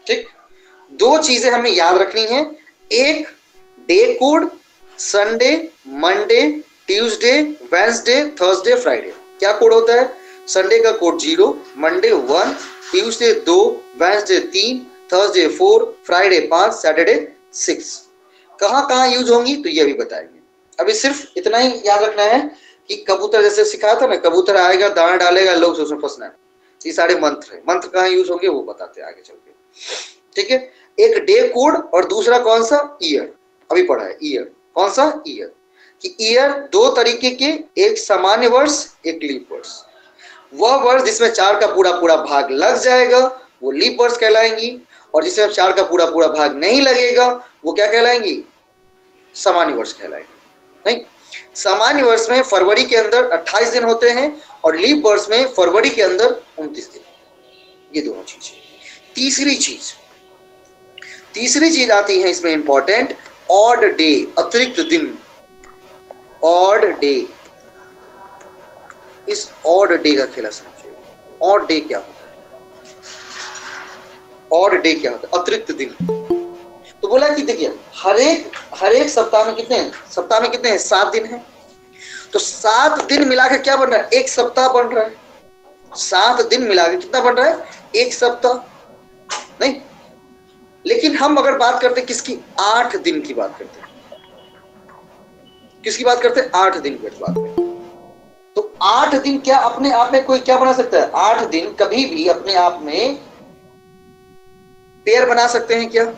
ठीक, दो चीजें हमें याद रखनी है, एक day code, Sunday, Monday, Tuesday, Wednesday, Thursday, Friday. क्या कोड होता है? संडे का code 0, Monday 1, Tuesday 2, Wednesday 3, Thursday 4, Friday 5, Saturday 6। कहाँ कहाँ यूज होंगी तो ये भी बताएंगे। अभी सिर्फ इतना ही याद रखना है कि कबूतर जैसे सिखाया था ना, कबूतर आएगा दाना डालेगा, लोग उसमें फंसना है। ये सारे मंत्र है, मंत्र कहाँ यूज होंगे वो बताते हैं आगे चल के। ठीक है, एक डे कोड और दूसरा कौन सा? ईयर। अभी पढ़ा है ईयर। कौन सा? ईयर। कि ईयर दो तरीके के, एक सामान्य वर्ष, एक लीप वर्ष। वह वर्ष जिसमें 4 का पूरा पूरा भाग लग जाएगा वो लीप वर्ष कहलाएंगी, और जिसमें 4 का पूरा पूरा भाग नहीं लगेगा वो क्या कहलाएंगी? सामान्य वर्ष कहलाएंगे। नहीं, सामान्य वर्ष में फरवरी के अंदर 28 दिन होते हैं और लीप वर्ष में फरवरी के अंदर 29 दिन। ये दोनों चीजें। तीसरी चीज आती है इसमें इंपॉर्टेंट, ऑड डे, अतिरिक्त दिन। ऑड डे, इस ऑड डे का खेला समझिए। ऑड डे क्या होता है? ऑड डे क्या होता है? अतिरिक्त दिन। तो बोला कि देखिए हर एक सप्ताह में कितने हैं? सप्ताह में कितने हैं? 7 दिन हैं। तो 7 दिन मिलाकर क्या बन रहा है? एक सप्ताह बन रहा है। 7 दिन मिलाकर कितना बन रहा है? एक सप्ताह। नहीं, लेकिन हम अगर बात करते हैं किसकी? 8 दिन की बात करते हैं। किसकी बात करते हैं? 8 दिन की बात करते हैं। तो 8 दिन क्या अपने आप में कोई क्या बना सकता है? 8 दिन कभी भी अपने आप में पेयर बना सकते हैं क्या?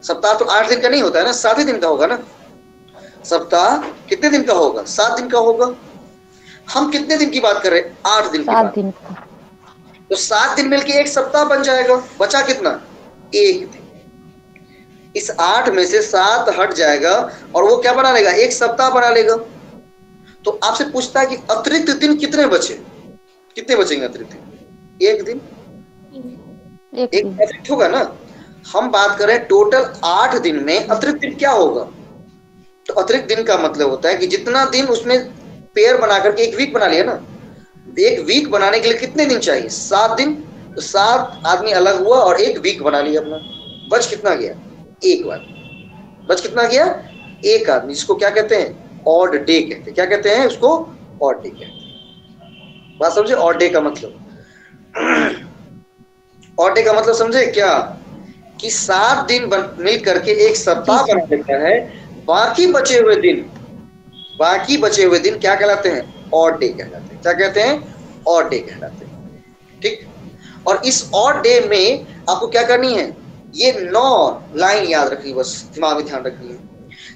सप्ताह तो 8 दिन का नहीं होता है ना, 7 ही दिन का होगा ना। सप्ताह कितने दिन का होगा? 7 दिन का होगा। हम कितने दिन की बात कर रहे हैं? 8 दिन की बात। तो 7 दिन मिलके एक सप्ताह बन जाएगा। बचा कितना? 1 दिन। इस 8 में से 7 हट जाएगा और वो क्या बना लेगा? एक सप्ताह बना लेगा। तो आपसे पूछता है कि अतिरिक्त दिन कितने बचे? कितने बचेंगे अतिरिक्त दिन? 1 दिन। एक अतिरिक्त होगा ना। हम बात करें टोटल 8 दिन में अतिरिक्त दिन क्या होगा? तो अतिरिक्त दिन का मतलब होता है कि जितना दिन उसमें पेयर बना करके एक वीक बना लिया ना, एक वीक बनाने के लिए कितने दिन चाहिए? 7 दिन। तो 7 आदमी अलग हुआ और एक वीक बना लिया अपना। बच कितना गया? एक बार। बच कितना गया? एक आदमी, जिसको क्या कहते हैं? ऑड डे कहते हैं। क्या कहते हैं उसको? ऑड डे कहते हैं। बात समझे? ऑड डे का मतलब, ऑड डे का मतलब समझे क्या? कि 7 दिन मिल करके एक सप्ताह बना देता है। बाकी बचे हुए दिन क्या कहलाते हैं? ऑड डे कहलाते हैं। क्या कहते हैं? ऑड डे कहलाते हैं। ठीक, और इस ऑड डे में आपको क्या करनी है? ये 9 लाइन याद रखनी, बस दिमाग में ध्यान रखनी है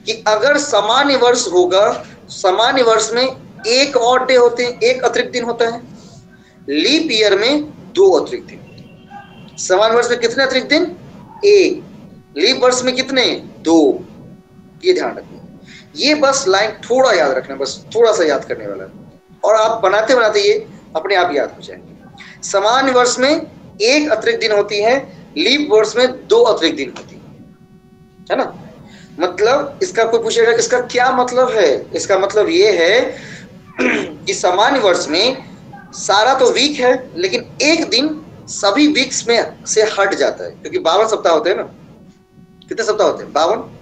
कि अगर सामान्य वर्ष होगा, सामान्य वर्ष में एक ऑड डे होते हैं, एक अतिरिक्त दिन होता है। लीप ईयर में 2 अतिरिक्त दिन। सामान्य वर्ष में कितने अतिरिक्त दिन? 1। लीप वर्ष में कितने? 2। ये ध्यान रखना। ये बस लाइन थोड़ा याद रखना, बस थोड़ा सा याद करने वाला है, और आप बनाते बनाते ये अपने आप याद हो जाएंगे। सामान्य वर्ष में 1 अतिरिक्त दिन होती है, लीप वर्ष में 2 अतिरिक्त दिन होती है ना। मतलब इसका कोई पूछेगा इसका क्या मतलब है? इसका मतलब ये है कि सामान्य वर्ष में सारा तो वीक है, लेकिन एक दिन सभी वीक्स में से हट जाता है, क्योंकि 52 सप्ताह होते हैं ना। कितने सप्ताह होते हैं? 52।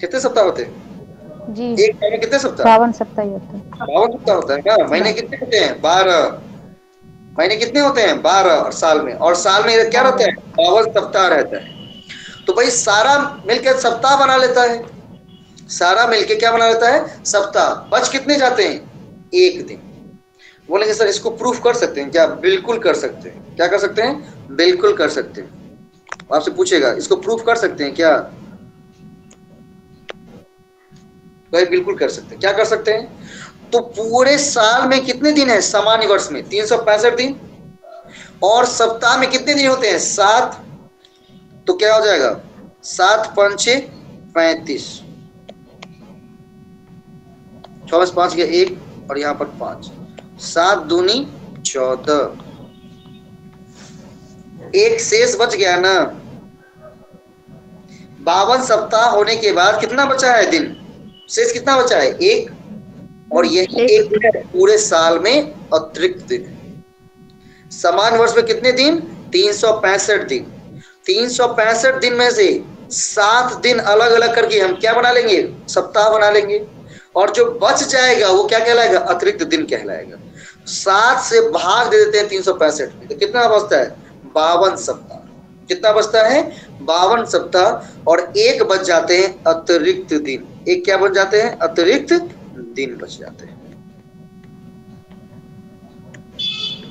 कितने सप्ताह होते हैं जी? एक महीने कितने सप्ताह? 52 सप्ताह ही होते हैं। 52 सप्ताह होता है ना। महीने कितने होते हैं? 12। महीने कितने होते हैं? 12। और साल में क्या रहता है? 52 सप्ताह रहता है। तो भाई सारा मिलकर सप्ताह बना लेता है। सारा मिलके क्या बना लेता है? सप्ताह। बच कितने जाते हैं? 1 दिन। बोलेंगे सर इसको प्रूफ कर सकते हैं क्या? बिल्कुल कर सकते हैं। क्या कर सकते हैं? बिल्कुल कर सकते हैं। आपसे पूछेगा इसको प्रूफ कर सकते हैं क्या? भाई बिल्कुल कर सकते हैं। क्या कर सकते हैं? तो पूरे साल में कितने दिन है? सामान्य वर्ष में 365 दिन, और सप्ताह में कितने दिन होते हैं? 7। तो क्या हो जाएगा? 7 पंचे 35, 24 5 गया 1, और यहाँ पर 5, 7 दूनी 14। एक शेष बच गया ना। 52 सप्ताह होने के बाद कितना बचा है दिन? शेष कितना बचा है? 1। और यही 1 है पूरे साल में अतिरिक्त दिन। समान वर्ष में कितने दिन? 365 दिन, 365 दिन में से 7 दिन अलग अलग करके हम क्या बना लेंगे, सप्ताह बना लेंगे, और जो बच जाएगा वो क्या कहलाएगा, अतिरिक्त दिन कहलाएगा। 7 से भाग दे देते हैं 365 में, तो कितना बचता है, 52 सप्ताह। कितना बचता है, 52 सप्ताह, और एक बच जाते हैं अतिरिक्त दिन। एक क्या बच जाते हैं, अतिरिक्त दिन बच जाते हैं,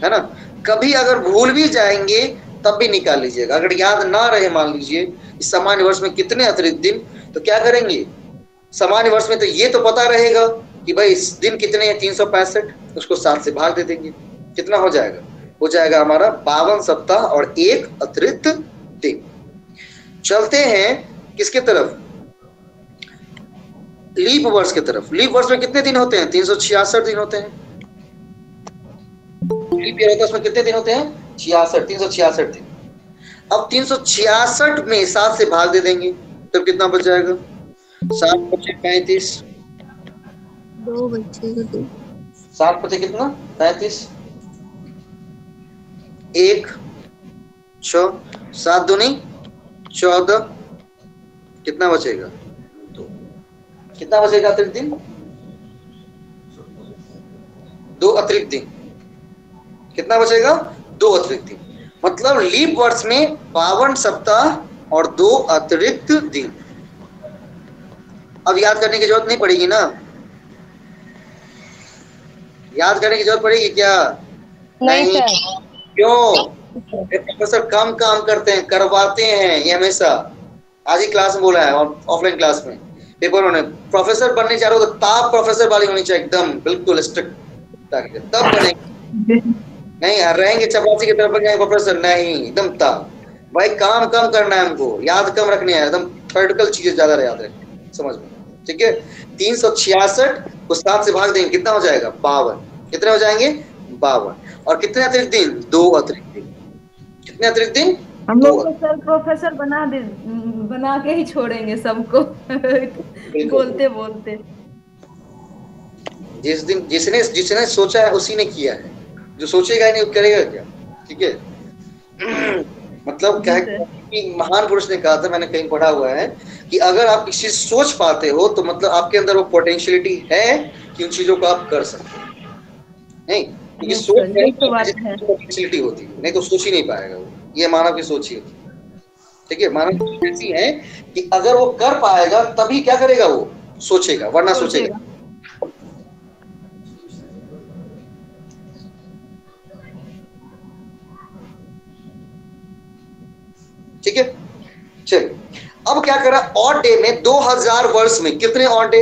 है ना। कभी अगर भूल भी जाएंगे तब भी निकाल लीजिएगा। अगर याद ना रहे, मान लीजिए इस सामान्य वर्ष में कितने अतिरिक्त दिन, तो क्या करेंगे, सामान्य वर्ष में तो ये तो पता रहेगा कि भाई इस दिन कितने हैं, 365, उसको 7 से भाग दे देंगे, कितना हो जाएगा, हो जाएगा हमारा 52 सप्ताह और एक अतिरिक्त दिन। चलते हैं किसके तरफ, लीप वर्ष की तरफ। लीप वर्ष में कितने दिन होते हैं, 366 दिन होते हैं। लीप ईयर होता है, उसमें कितने दिन होते हैं, 66, 366 दिन। अब 366 में 7 से भाग दे देंगे, तब कितना बच जाएगा, 7 बचे 35, 2 बचेगा 2, 7 बचे कितना, 35, 1 6, 7 दूनी 14, कितना बचेगा, 2। कितना बचेगा अतिरिक्त दिन, 2 अतिरिक्त दिन। कितना बचेगा, 2 अतिरिक्त दिन। मतलब लीप वर्ष में 52 सप्ताह और 2 अतिरिक्त दिन। अब याद करने की जरूरत नहीं पड़ेगी ना, याद करने की जरूरत पड़ेगी क्या, नहीं। क्यों, प्रोफेसर कम काम करते हैं, करवाते हैं ये हमेशा। आज ही क्लास में बोला है और ऑफलाइन क्लास में पेपर होने, प्रोफेसर बनने जा रहे हो तो ताप प्रोफेसर वाली होनी चाहिए, एकदम बिल्कुल स्ट्रिक्ट, तब बनेंगे। नहीं रहेंगे चपरासी की तरफ बन जाएंगे प्रोफेसर, नहीं, एकदम ताप। भाई काम कम करना है हमको, याद कम रखनी है, एकदम थ्योरेटिकल चीजें ज्यादा याद रखें, समझ में, ठीक है। 366 को 7 से भाग देंगे, कितना हो जाएगा, 52। कितने हो जाएंगे, 52। और कितने अतिरिक्त दिन, 2 अतिरिक्त दिन। कितने अतिरिक्त दिन, हम लोग को सर प्रोफेसर बना के ही छोड़ेंगे सबको बोलते बोलते। जिस दिन जिसने सोचा है उसी ने किया है, जो सोचेगा ही नहीं वो करेगा क्या, ठीक है। मतलब क्या है कि महान पुरुष ने कहा था, मैंने कहीं पढ़ा हुआ है, कि अगर आप किसी चीज सोच पाते हो तो मतलब आपके अंदर वो पोटेंशियलिटी है कि उन चीजों को आप कर सकते हो। नहीं, क्योंकि सोच पोटेंशियलिटी होती है, नहीं तो सोच ही नहीं पाएगा वो। ये मानव की सोच ही होती है, ठीक है। मानव की सोच ऐसी है कि अगर वो कर पाएगा तभी क्या करेगा, वो सोचेगा, वरना सोचेगा। ठीक है, चलिए अब क्या करा, ऑड डे में 2000 वर्ष में कितने ऑड डे,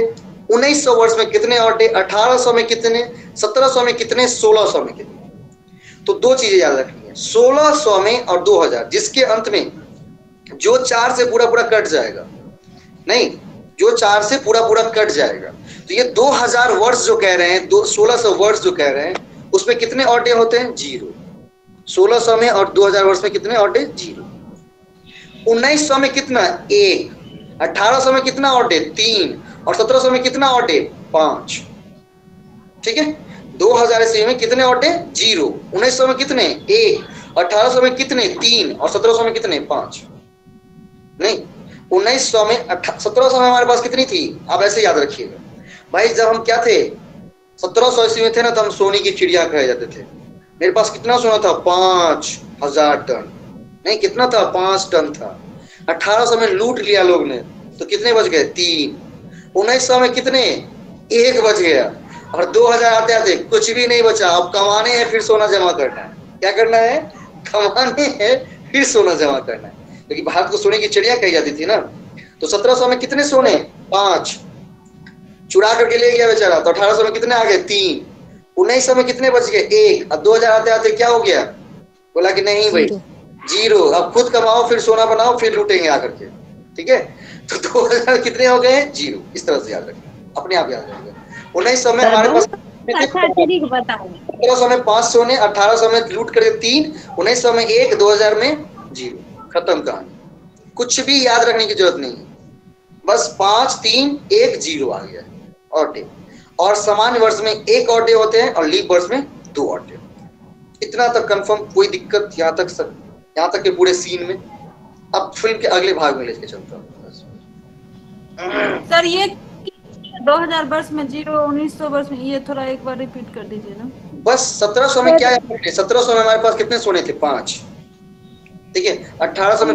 1900 वर्ष में कितने ऑड डे, 1800 में कितने, 1700 में कितने, 1600 में कितने। तो 2 चीजें याद रखनी है, 1600 में और 2000, जिसके अंत में जो 4 से पूरा पूरा कट जाएगा, नहीं, जो 4 से पूरा पूरा कट जाएगा। तो ये 2000 वर्ष जो कह रहे हैं, 1600 वर्ष जो कह रहे हैं, उसमें कितने ऑड डे होते हैं, 0। 1600 में और 2000 वर्ष में कितने ऑड डे, 0। 1900 में कितना, 1। 1800 में कितना ऑड डे, 3। और 1700 में कितना ऑड डे, 5। ठीक है, 2000 ईस्वी में कितने ऑड डे, 0। 1900 में कितने, 1। 1800 में कितने, 3। और 1700 में कितने, 5। नहीं, 1900 में 1700 में हमारे पास कितनी थी, आप ऐसे याद रखिएगा भाई। जब हम क्या थे, 1700 ईस्वी में थे ना, तो हम सोने की चिड़िया कहे जाते थे। मेरे पास कितना सोना था, 5000 टन। नहीं, कितना था, 5 टन था। 1800 में लूट लिया लोग ने, तो कितने बच गए, 3। 1900 में कितने, 1 बच गया। और 2000 आते आते कुछ भी नहीं बचा। अब कमाने हैं फिर सोना जमा करना है। क्या करना है, कमाने हैं फिर सोना जमा करना है, क्योंकि भारत को सोने की चिड़िया कही जाती थी ना। तो 1700 में कितने सोने, 5, चुरा करके ले गया बेचारा। तो 1800 में कितने आ गए, 3। 1900 में कितने बच गए, 1। अब 2000 आते आते क्या हो गया, बोला कि नहीं भाई, 0। अब खुद कमाओ फिर सोना बनाओ फिर लूटेंगे आकर के, ठीक है। तो 2000 कितने हो गए, 0। इस तरह से याद रखना, अपने आप याद रखना। 1900 में हमारे पास 1700 में 5 सोने, 1800 में लूट करके 3, 1900 में 1, 2000 में 0। खत्म कहानी। कुछ भी याद रखने की जरूरत नहीं है, बस 5, 3, 1, 0 आ गया ऑड डे। और सामान्य वर्ष में 1 ऑड डे होते हैं और लीप वर्ष में 2 ऑड डे। इतना तक कंफर्म, कोई दिक्कत यहाँ तक सब यहाँ तक के पूरे सीन में। अब फिल्म के अगले भाग में लेके चलता हूँ। सर ये 2000 वर्ष में 1900 वर्ष में, ये थोड़ा एक बार रिपीट कर दीजिए ना। बस 1700 में क्या है, 1700 में हमारे पास कितने सोने थे? 5। ठीक है, 1800 में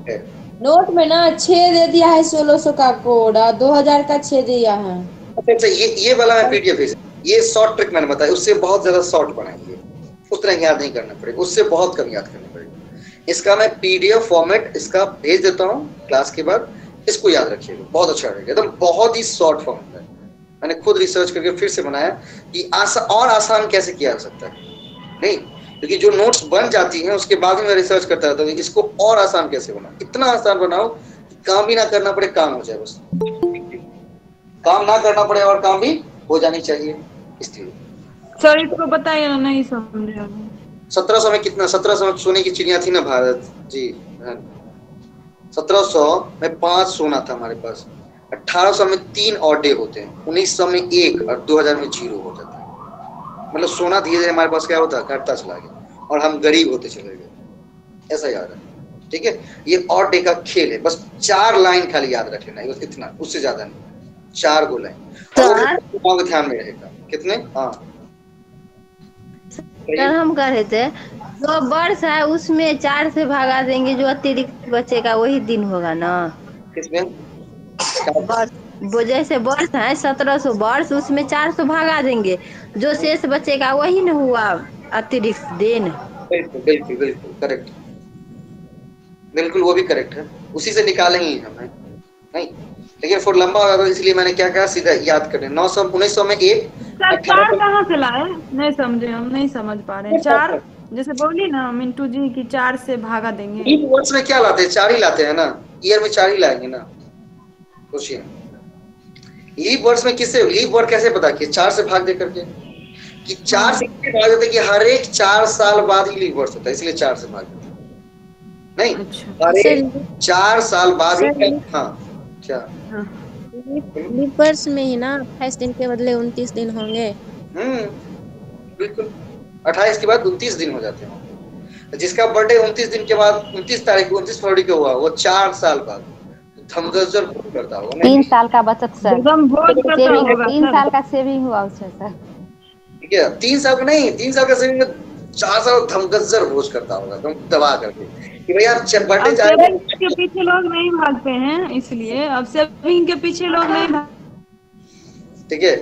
फिर नोट में ना 6 दे दिया है 1600 का कोड, और 2000 का 6 दिया है। अच्छा, ये वाला मैं पीडीएफ है, ये शॉर्ट ट्रिक मैंने बताया, उससे बहुत ज्यादा शॉर्ट बनाएंगे, उतना याद नहीं करना पड़ेगा, उससे बहुत कम याद करना पड़ेगा। इसका मैं पीडीएफ फॉर्मेट इसका भेज देता हूँ क्लास के बाद, इसको याद रखिएगा, बहुत अच्छा रहेगा, एकदम बहुत ही शॉर्ट फॉर्म है। मैंने खुद रिसर्च करके फिर से बनाया कि और आसान कैसे किया जा सकता है। नहीं, क्योंकि जो नोट्स बन जाती हैं उसके बाद में मैं रिसर्च करता रहता हूँ इसको और आसान कैसे बनाओ, इतना आसान बनाओ कि काम भी ना करना पड़े, काम हो जाए, बस काम ना करना पड़े और काम भी हो जानी चाहिए। इसलिए सर इसको बताइए ना, नहीं समझे। 1700 में कितना? 1700 में सोने की चिड़िया थी ना भारत जी, 1700 में 5 सोना था हमारे पास, 1800 में 3 और डे होते हैं, 1900 में 1 और 2000 में 0 हो जाता है। मतलब सोना धीरे धीरे हमारे पास क्या होता, घटता चला गया और हम गरीब होते चले गए, ऐसा याद है। ठीक है, ये और डे का खेल है, बस 4 लाइन खाली याद रख लेना, बस इतना, उससे ज्यादा नहीं, 4 गो लाइन ध्यान में रहेगा। कितने? हाँ सर हम कह रहे थे जो वर्ष है उसमें 4 से भागा देंगे, जो अतिरिक्त बचेगा वही दिन होगा ना। किसमें? वो जैसे वर्ष है 1700 वर्ष, उसमें 400 भागा देंगे, जो शेष बचेगा वही न हुआ अतिरिक्त दिन। बिल्कुल बिल्कुल बिल्कुल करेक्ट, बिल्कुल वो भी करेक्ट है, उसी से निकाले ही हमने। नहीं लेकिन फिर लंबा होगा, तो इसलिए मैंने क्या कहा, सीधा याद करने। 900 1900 में 1, 4 कहाँ से लाए? नहीं समझे, हम नहीं समझ पा रहे हैं। 4 जैसे बोली ना मिंटू जी की 4 से भागा देंगे। लीप वर्ष में क्या लाते हैं? 4 ही लाते हैं ना, ईयर में 4 ही लाएंगे ना, सोचिए। लीप वर्ष में किससे, लीप वर्ष कैसे पता किया? 4 से भाग दे करके, कि 4 से भाग देते कि हर एक 4 साल बाद ही लीप वर्ष होता है, इसलिए 4 से भाग देते नहीं। अच्छा। हर एक 4 साल बाद ही। हाँ क्या? लीप वर्ष में ही ना 28 दिन के बदले 29 दिन होंगे। बिल्कुल, 28 के बाद 29 दिन हो जाते हैं। जिसका बर्थडे 29 दिन के बाद 29 तारीख को 29 फरवरी को हुआ, वो 4 साल बाद धमगज्जर करता होगा। 3 साल का बचत सर, एकदम भोज करता होगा। 3 साल का सेविंग हुआ उससे सर। ठीक है, 3 साल का नहीं, 3 साल का सेविंग में 4 साल धमगज्जर भोज करता होगा, तुम दबा करके कि भैया बर्थडे जाएगा। के पीछे लोग नहीं भागते हैं, इसलिए अब सेविंग के पीछे लोग नहीं भाग। ठीक है,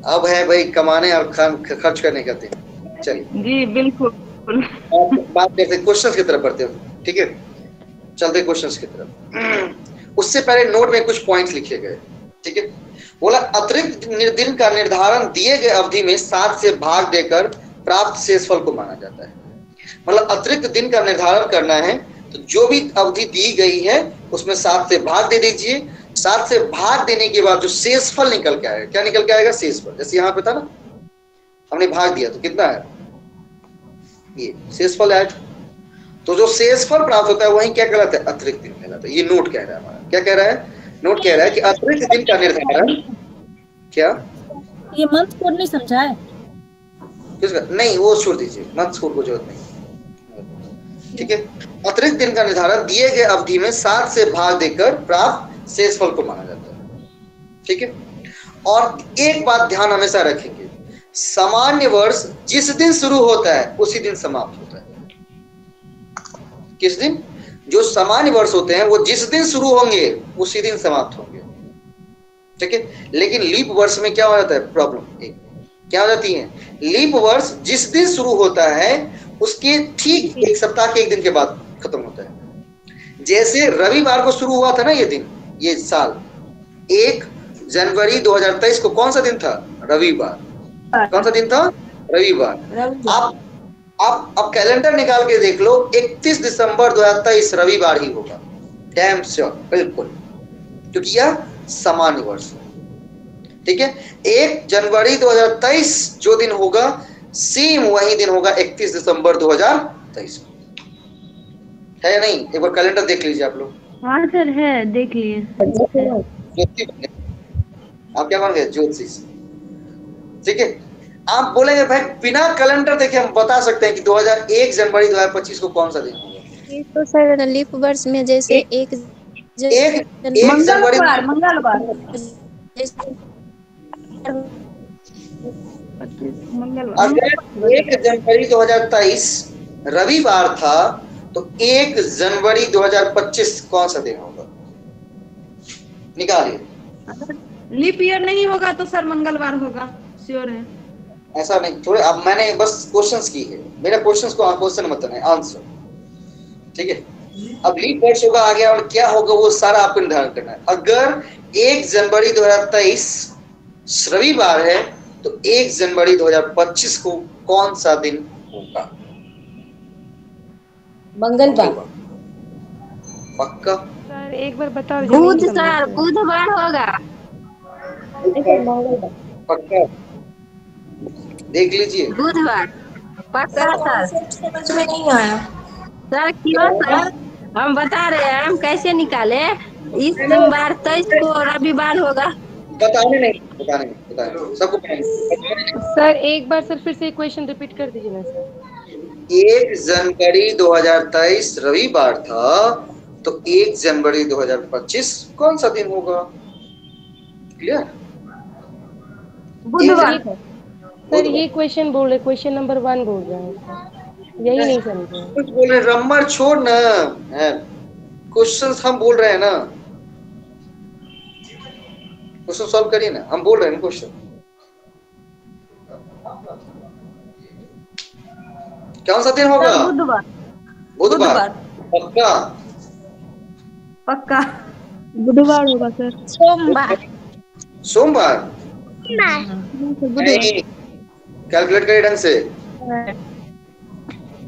अब है भाई कमाने और खर्च करने का दिन। चलिए जी बिल्कुल। बात करते हैं, क्वेश्चंस की तरफ बढ़ते हैं। ठीक है, चलते क्वेश्चंस की तरफ। उससे पहले नोट में कुछ पॉइंट्स लिखे गए। ठीक है, बोला अतिरिक्त दिन का निर्धारण दिए गए अवधि में 7 से भाग देकर प्राप्त शेषफल को माना जाता है। मतलब अतिरिक्त दिन का निर्धारण करना है तो जो भी अवधि दी गई है उसमें 7 से भाग दे दीजिए। 7 से भाग देने के बाद जो शेषफल निकल के आएगा, क्या निकल के आएगा? शेषफल। जैसे यहाँ पे था ना, हमने भाग दिया तो कितना है, ये शेषफल है। तो जो शेषफल प्राप्त होता है वही क्या कहलाता है? अतिरिक्त दिन कहलाता है। ये नोट कह रहा है हमारा, क्या कह रहा है? नोट कह रहा है कि अतिरिक्त दिन का निर्धारण, क्या ये मंथ कोड नहीं समझा है? नहीं, वो छोड़ दीजिए, मंथ कोड को जरूरत नहीं। ठीक है, अतिरिक्त दिन का निर्धारण दिए गए अवधि में 7 से भाग देकर प्राप्त शेषफल को माना जाता है। ठीक है, और एक बात ध्यान हमेशा रखेंगे, सामान्य वर्ष जिस दिन शुरू होता है उसी दिन समाप्त होता है। किस दिन? जो सामान्य वर्ष होते हैं वो जिस दिन शुरू होंगे उसी दिन समाप्त होंगे। ठीक है, लेकिन लीप वर्ष में क्या हो जाता है? प्रॉब्लम एक क्या हो जाती है, लीप वर्ष जिस दिन शुरू होता है उसके ठीक 1 सप्ताह के 1 दिन के बाद खत्म होता है। जैसे रविवार को शुरू हुआ था ना ये दिन, ये साल 1 जनवरी 2023 को कौन सा दिन था? रविवार। कौन सा दिन था? रविवार। आप कैलेंडर निकाल के देख लो, 31 दिसंबर 2023 रविवार ही होगा, डैम श्योर, बिल्कुल, क्योंकि यह सामान्य वर्ष है। ठीक है, 1 जनवरी 2023 जो दिन होगा सेम वही दिन होगा 31 दिसंबर 2023 है या नहीं? एक बार कैलेंडर देख लीजिए आप लोग। हाँ सर है, देख लिए। आप क्या बन गए? ज्योतिष। ठीक है, आप बोलेंगे भाई बिना कैलेंडर देखे हम बता सकते हैं कि 2001 जनवरी 2025 को कौन सा दिन होगा। ये तो सर लीप वर्ष में जैसे एक एक जनवरी मंगलवार मंगलवार मंगलवार अगर 1 जनवरी 2023 रविवार था तो 1 जनवरी 2025 कौन सा दिन होगा? निकालिए। लीप ईयर नहीं होगा तो सर मंगलवार होगा, श्योर है। ऐसा नहीं, थोड़े अब मैंने बस क्वेश्चंस की है, मेरा क्वेश्चंस को क्वेश्चन मत नहीं आंसर, ठीक है। अब लीप वर्ष होगा आगे और क्या होगा वो सारा आपको निर्धारण करना है। अगर 1 जनवरी 2023 रविवार है तो 1 जनवरी 2025 को कौन सा दिन होगा? मंगलवार। पक्का? सर एक बार बताओ। बुध सर, बुधवार होगा। पक्का? देख लीजिए। बुधवार पक्का सर। समझ में नहीं आया सर क्यों सर, हम बता रहे हैं हम कैसे निकाले। इस सोमवार 23 को रविवार होगा। बताने सबको बताने। सर एक बार सर फिर से क्वेश्चन रिपीट कर दीजिए ना सर। 1 जनवरी 2023 रविवार था तो 1 जनवरी 2025 कौन सा दिन होगा? क्लियर? बुधवार। सर ये क्वेश्चन बोल रहे, क्वेश्चन नंबर 1 बोल रहे हैं, यही नहीं समझे। कुछ बोल रहे रम्मर छोड़ ना, क्वेश्चंस हम बोल रहे हैं ना, क्वेश्चन सॉल्व करिए ना, हम बोल रहे हैं क्वेश्चन। कौन सा दिन होगा? बुधवार। बुधवार। पक्का? पक्का बुधवार होगा सर। सोमवार। सोमवार? नहीं, कैलकुलेट करिए ढंग से।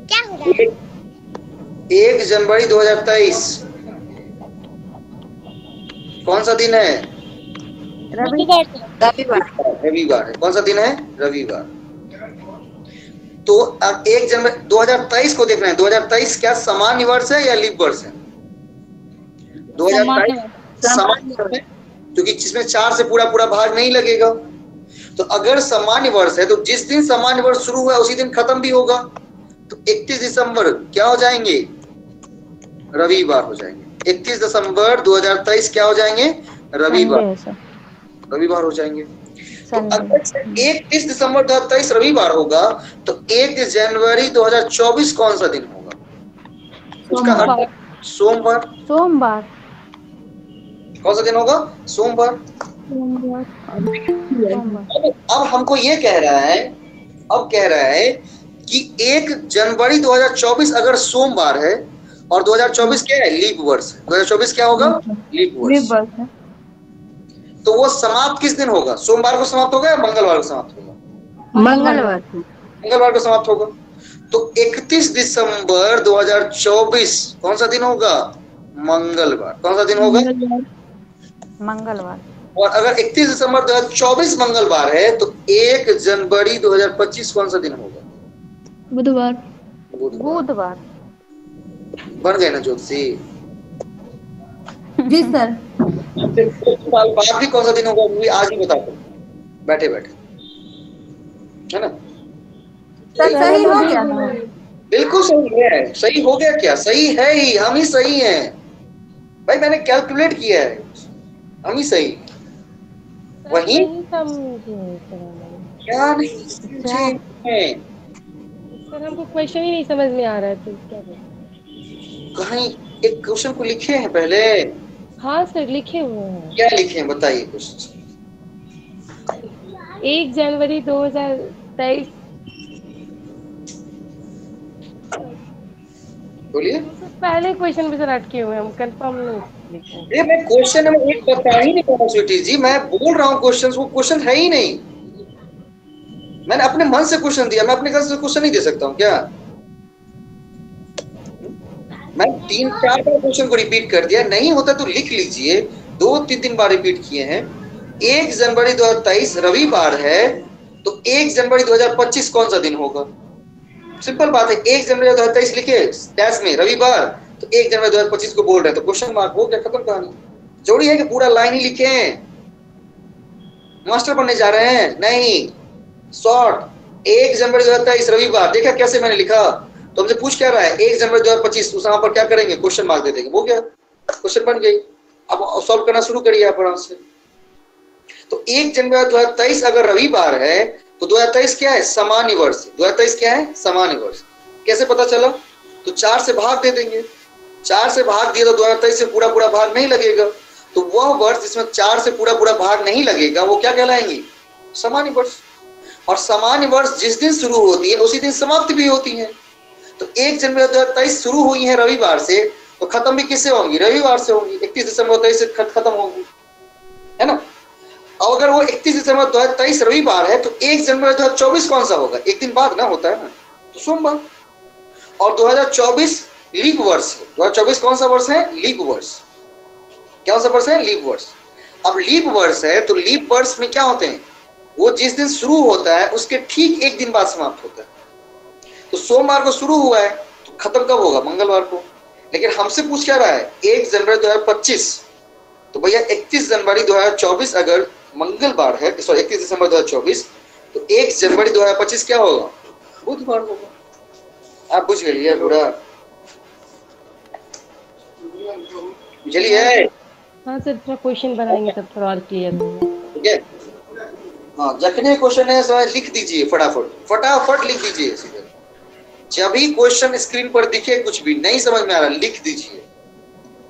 क्या हो रहा है? 1 जनवरी 2023 कौन सा दिन है? रविवार है। कौन सा दिन है? रविवार। तो अब 1 जनवरी 2023 को देखना है। 2023 क्या सामान्य वर्ष है या लीप वर्ष है? 2023 सामान्य वर्ष है, क्योंकि जिसमें 4 से पूरा भाग नहीं लगेगा। तो अगर सामान्य वर्ष है तो जिस दिन सामान्य वर्ष शुरू हुआ उसी दिन खत्म भी होगा। तो 31 दिसंबर क्या हो जाएंगे? रविवार हो जाएंगे। 31 दिसंबर 2023 क्या हो जाएंगे? रविवार हो जाएंगे। तो अगर 31 दिसंबर 2023 रविवार होगा तो 1 जनवरी 2024 कौन सा दिन होगा? उसका अर्थ सोमवार। कौन सा दिन होगा? सोमवार। अब हमको ये कह रहा है कि 1 जनवरी 2024 अगर सोमवार है और 2024 क्या है? लीप वर्ष। 2024 क्या होगा? लीप वर्ष। तो वो समाप्त किस दिन होगा? सोमवार को समाप्त होगा या मंगलवार को समाप्त होगा? मंगलवार को समाप्त होगा। तो 31 दिसंबर 2024 कौन सा दिन होगा? मंगलवार। कौन सा दिन होगा? मंगलवार। और अगर 31 दिसंबर 2024 मंगलवार है तो 1 जनवरी 2025 कौन सा दिन होगा? बुधवार। बन गए ना ज्योतिषी? जी सर। साल बाद भी कौन सा दिन होगा वो आज ही बता दो बैठे है ना? सही हो गया। बिल्कुल सही है। सही हो गया क्या? सही है ही, हम ही सही हैं भाई। मैंने कैलकुलेट किया है, हम ही सही। वही क्या नहीं समझे सर, हमको क्वेश्चन ही नहीं समझ में आ रहा है तो क्या करें? कहीं एक क्वेश्चन को लिखे हैं पहले? हाँ सर लिखे हुए हैं। क्या लिखे हैं बताइए कुछ। 1 जनवरी 2023। बोलिए। पहले क्वेश्चन पे सर अटके हुए हम कंफर्म नहीं। ये मैं क्वेश्चन नंबर 1 बता ही नहीं पा स्वीटी जी। मैं बोल रहा हूँ क्वेश्चन, वो क्वेश्चन है ही नहीं। मैंने अपने मन से क्वेश्चन दिया, मैं अपने घर से क्वेश्चन नहीं दे सकता हूँ क्या? मैं 3-4 बार क्वेश्चन को रिपीट कर दिया। नहीं होता तो लिख लीजिए। 2-3 बार रिपीट किए हैं। 1 जनवरी 2023 रविवार है तो 1 जनवरी 2025 कौन सा दिन होगा? सिंपल बात है। 1 जनवरी 2023 लिखे डैश में रविवार, तो 1 जनवरी 2025 को बोल रहे हैं तो क्वेश्चन मार्क हो गया, खत्म कहानी। जरूरी है कि पूरा लाइन ही लिखे? मास्टर बनने जा रहे हैं? नहीं, शॉर्ट 1 जनवरी 2023 रविवार, देखा कैसे मैंने लिखा? तो हमसे पूछ क्या रहा है 1 जनवरी 2025, उस यहाँ पर क्या करेंगे, क्वेश्चन मार्क दे देंगे, वो क्या क्वेश्चन बन गई। अब सॉल्व करना शुरू करिए आप आराम से। तो 1 जनवरी 2023 अगर रविवार है तो 2023 क्या है, सामान्य वर्ष। 2023 क्या है, सामान्य वर्ष। कैसे पता चला? तो 4 से भाग दे देंगे, 4 से भाग दिया तो 2023 से पूरा पूरा भाग नहीं लगेगा, तो वह वर्ष जिसमें 4 से पूरा पूरा भाग नहीं लगेगा वो क्या कहलाएंगे, सामान्य वर्ष। और सामान्य वर्ष जिस दिन शुरू होती है उसी दिन समाप्त भी होती है। तो 1 जनवरी 2023 शुरू हुई है रविवार से, तो खत्म भी किससे होंगी, रविवार से होंगी। 31 दिसंबर 2023 से खत्म होंगी, है ना। और अगर वो 31 दिसंबर 2023 रविवार है तो 1 जनवरी 2024 कौन सा होगा, एक दिन बाद ना होता है ना, तो सोमवार। और 2024 लीप वर्ष है। 2024 कौन सा वर्ष है, लीप वर्ष। क्या सा वर्ष है, लीप वर्ष। अब लीप वर्ष है तो लीप वर्ष में क्या होते हैं, वो जिस दिन शुरू होता है उसके ठीक एक दिन बाद समाप्त होता है। तो सोमवार को शुरू हुआ है तो खत्म कब होगा, मंगलवार को। लेकिन हमसे पूछ क्या रहा है 1 जनवरी 2025, तो भैया 31 जनवरी 2024 अगर मंगलवार है, सॉरी 31 दिसंबर 2024, तो 1 जनवरी 2025 क्या होगा, बुधवार होगा। आप पूछ गए पूरा, चलिए। हाँ सर, थोड़ा क्वेश्चन बनाएंगे तब थोड़ा और क्लियर होगा। ठीक है, हाँ जखने क्वेश्चन है समय लिख दीजिए, फटाफट फटाफट लिख दीजिए सीधे। जब भी क्वेश्चन स्क्रीन पर दिखे, कुछ भी नहीं समझ में आ रहा लिख दीजिए।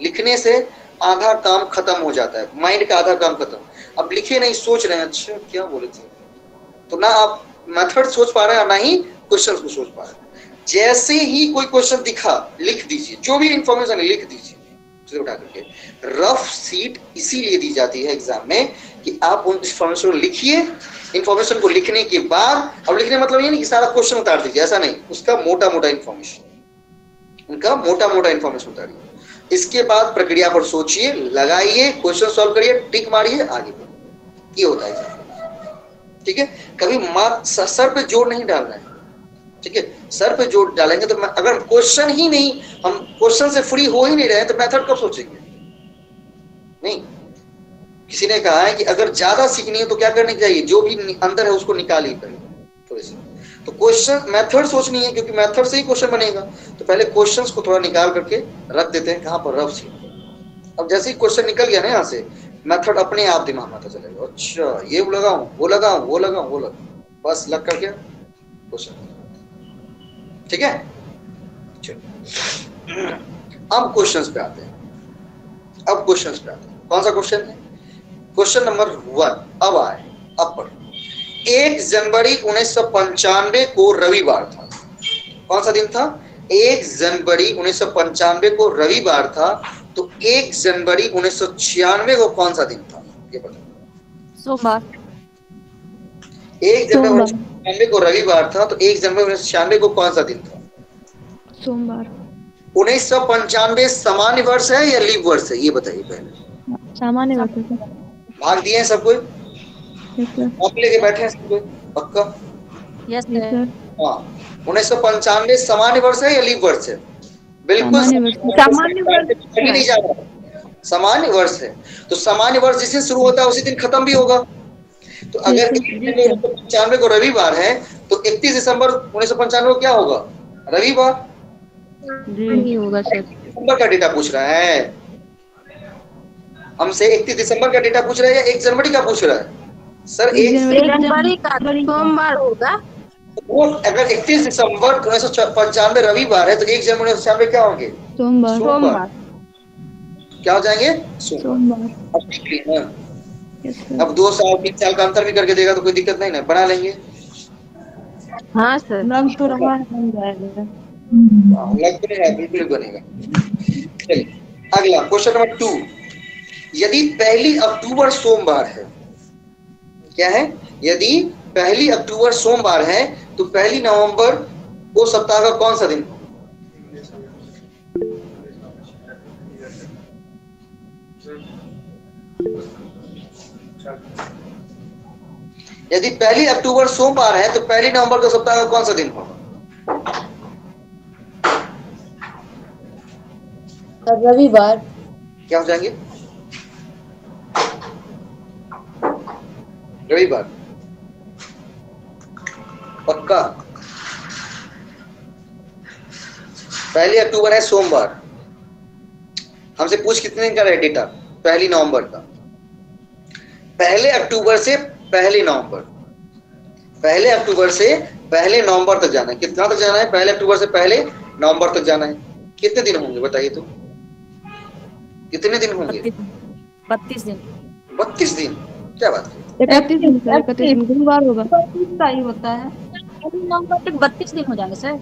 लिखने से आधा काम खत्म हो जाता है, माइंड का आधा काम खत्म। अब लिखे नहीं, सोच रहे हैं अच्छा क्या बोले थे, तो ना आप मेथड सोच पा रहे हैं ना ही क्वेश्चन को सोच पा रहे हैं। जैसे ही कोई क्वेश्चन दिखा लिख दीजिए, जो भी इंफॉर्मेशन है लिख दीजिए उठा करके। रफ सीट इसीलिए दी जाती है एग्जाम में कि आप उन इंफॉर्मेशन को लिखिए। इंफॉर्मेशन को लिखने के बाद, अब लिखने मतलब ये नहीं कि सारा क्वेश्चन उतार दीजिए, ऐसा नहीं, उसका मोटा मोटा इंफॉर्मेशन, उनका मोटा मोटा इंफॉर्मेशन उतारिए। इसके बाद प्रक्रिया पर सोचिए, लगाइए, क्वेश्चन सॉल्व करिए, टिक मारिए, आगे बढ़िए। ये होता है, ठीक है। कभी सर पे जोर नहीं डालना है, ठीक है। सर पे जोर डालेंगे तो अगर क्वेश्चन ही नहीं, हम क्वेश्चन से फ्री हो ही नहीं रहे तो मेथड कब सोचेंगे, नहीं। किसी ने कहा है कि अगर ज्यादा सीखनी है तो क्या करने चाहिए, जो भी अंदर है उसको निकाल ही पड़ेगा थोड़े से। तो क्वेश्चन मेथड सोचनी है, क्योंकि मेथड से ही क्वेश्चन बनेगा। तो पहले क्वेश्चंस को थोड़ा निकाल करके रख देते हैं कहां पर, रफ सीट। अब जैसे ही क्वेश्चन निकल गया ना यहाँ से, मेथड अपने आप दिमाग में आता चलेगा, अच्छा ये लगाऊं वो लगाऊं वो लगाऊं वो लगाऊं, बस लग करके क्वेश्चन, ठीक है। चलो अब क्वेश्चंस पे आते हैं। कौन सा क्वेश्चन है, क्वेश्चन नंबर 1। अब आए, अब पढ़ो। 1 जनवरी 1995 को रविवार था। कौन सा दिन था, 1 जनवरी 1995 को रविवार था। तो 1 जनवरी 1996 को कौन सा दिन था, ये बताओ। सोमवार। 1 जनवरी 1995 को रविवार था, तो 1 जनवरी 1996 को कौन सा दिन था, सोमवार। 1995 सामान्य वर्ष है या लीप वर्ष है, ये बताइए पहले। सामान्य वर्ष है। भाग दिए हैं सब कोई, कॉपी लेके बैठे हैं सब कोई, पक्का? Yes sir. हाँ, 1995 सामान्य वर्ष है या लीप वर्ष है? बिल्कुल सामान्य वर्ष नहीं जा रहा, सामान्य वर्ष है। तो सामान्य वर्ष जिस दिन शुरू होता है उसी दिन खत्म भी होगा। तो अगर 1995 को रविवार है तो 31 दिसंबर 1995 को क्या होगा, रविवार जी होगा सर। दिसंबर का डेटा पूछ रहा है हमसे, 31 दिसंबर का डेटा पूछ रहा है या 1 जनवरी का पूछ रहा है? सर 1 जनवरी का सोमवार होगा। वो अगर 31 दिसंबर 1995 रविवार है तो 1 जनवरी 1995 क्या होंगे, सोमवार। क्या हो जाएंगे, सोमवार। अब 2 साल 3 साल का अंतर भी करके देगा तो कोई दिक्कत नहीं ना, बना लेंगे। हाँ सर, लग तो रहा है बन जाएगा, लग तो है, बिल्कुल बनेगा। चलिए अगला क्वेश्चन नंबर 2। यदि 1 अक्टूबर सोमवार है, क्या है, यदि 1 अक्टूबर सोमवार है तो 1 नवंबर को सप्ताह का कौन सा दिन, यदि 1 अक्टूबर सोमवार है तो 1 नवंबर को सप्ताह का कौन सा दिन होगा, रविवार। क्या हो जाएंगे, रविवार। पक्का? 1 अक्टूबर है सोमवार, हमसे पूछ कितने दिन का है डेटा? 1 नवंबर का। 1 अक्टूबर से 1 नवंबर, 1 अक्टूबर से 1 नवंबर तक जाना है। कितना तक जाना है? 1 अक्टूबर से 1 नवंबर तक जाना है। कितने दिन होंगे बताइए तो, कितने दिन होंगे? 32 दिन। 32 दिन? क्या बात है, 31 दिन सर, 31 दिन गुरुवार होगा। 32 का ही होता है। 1 नवंबर तक 32 दिन हो जाएंगे सर।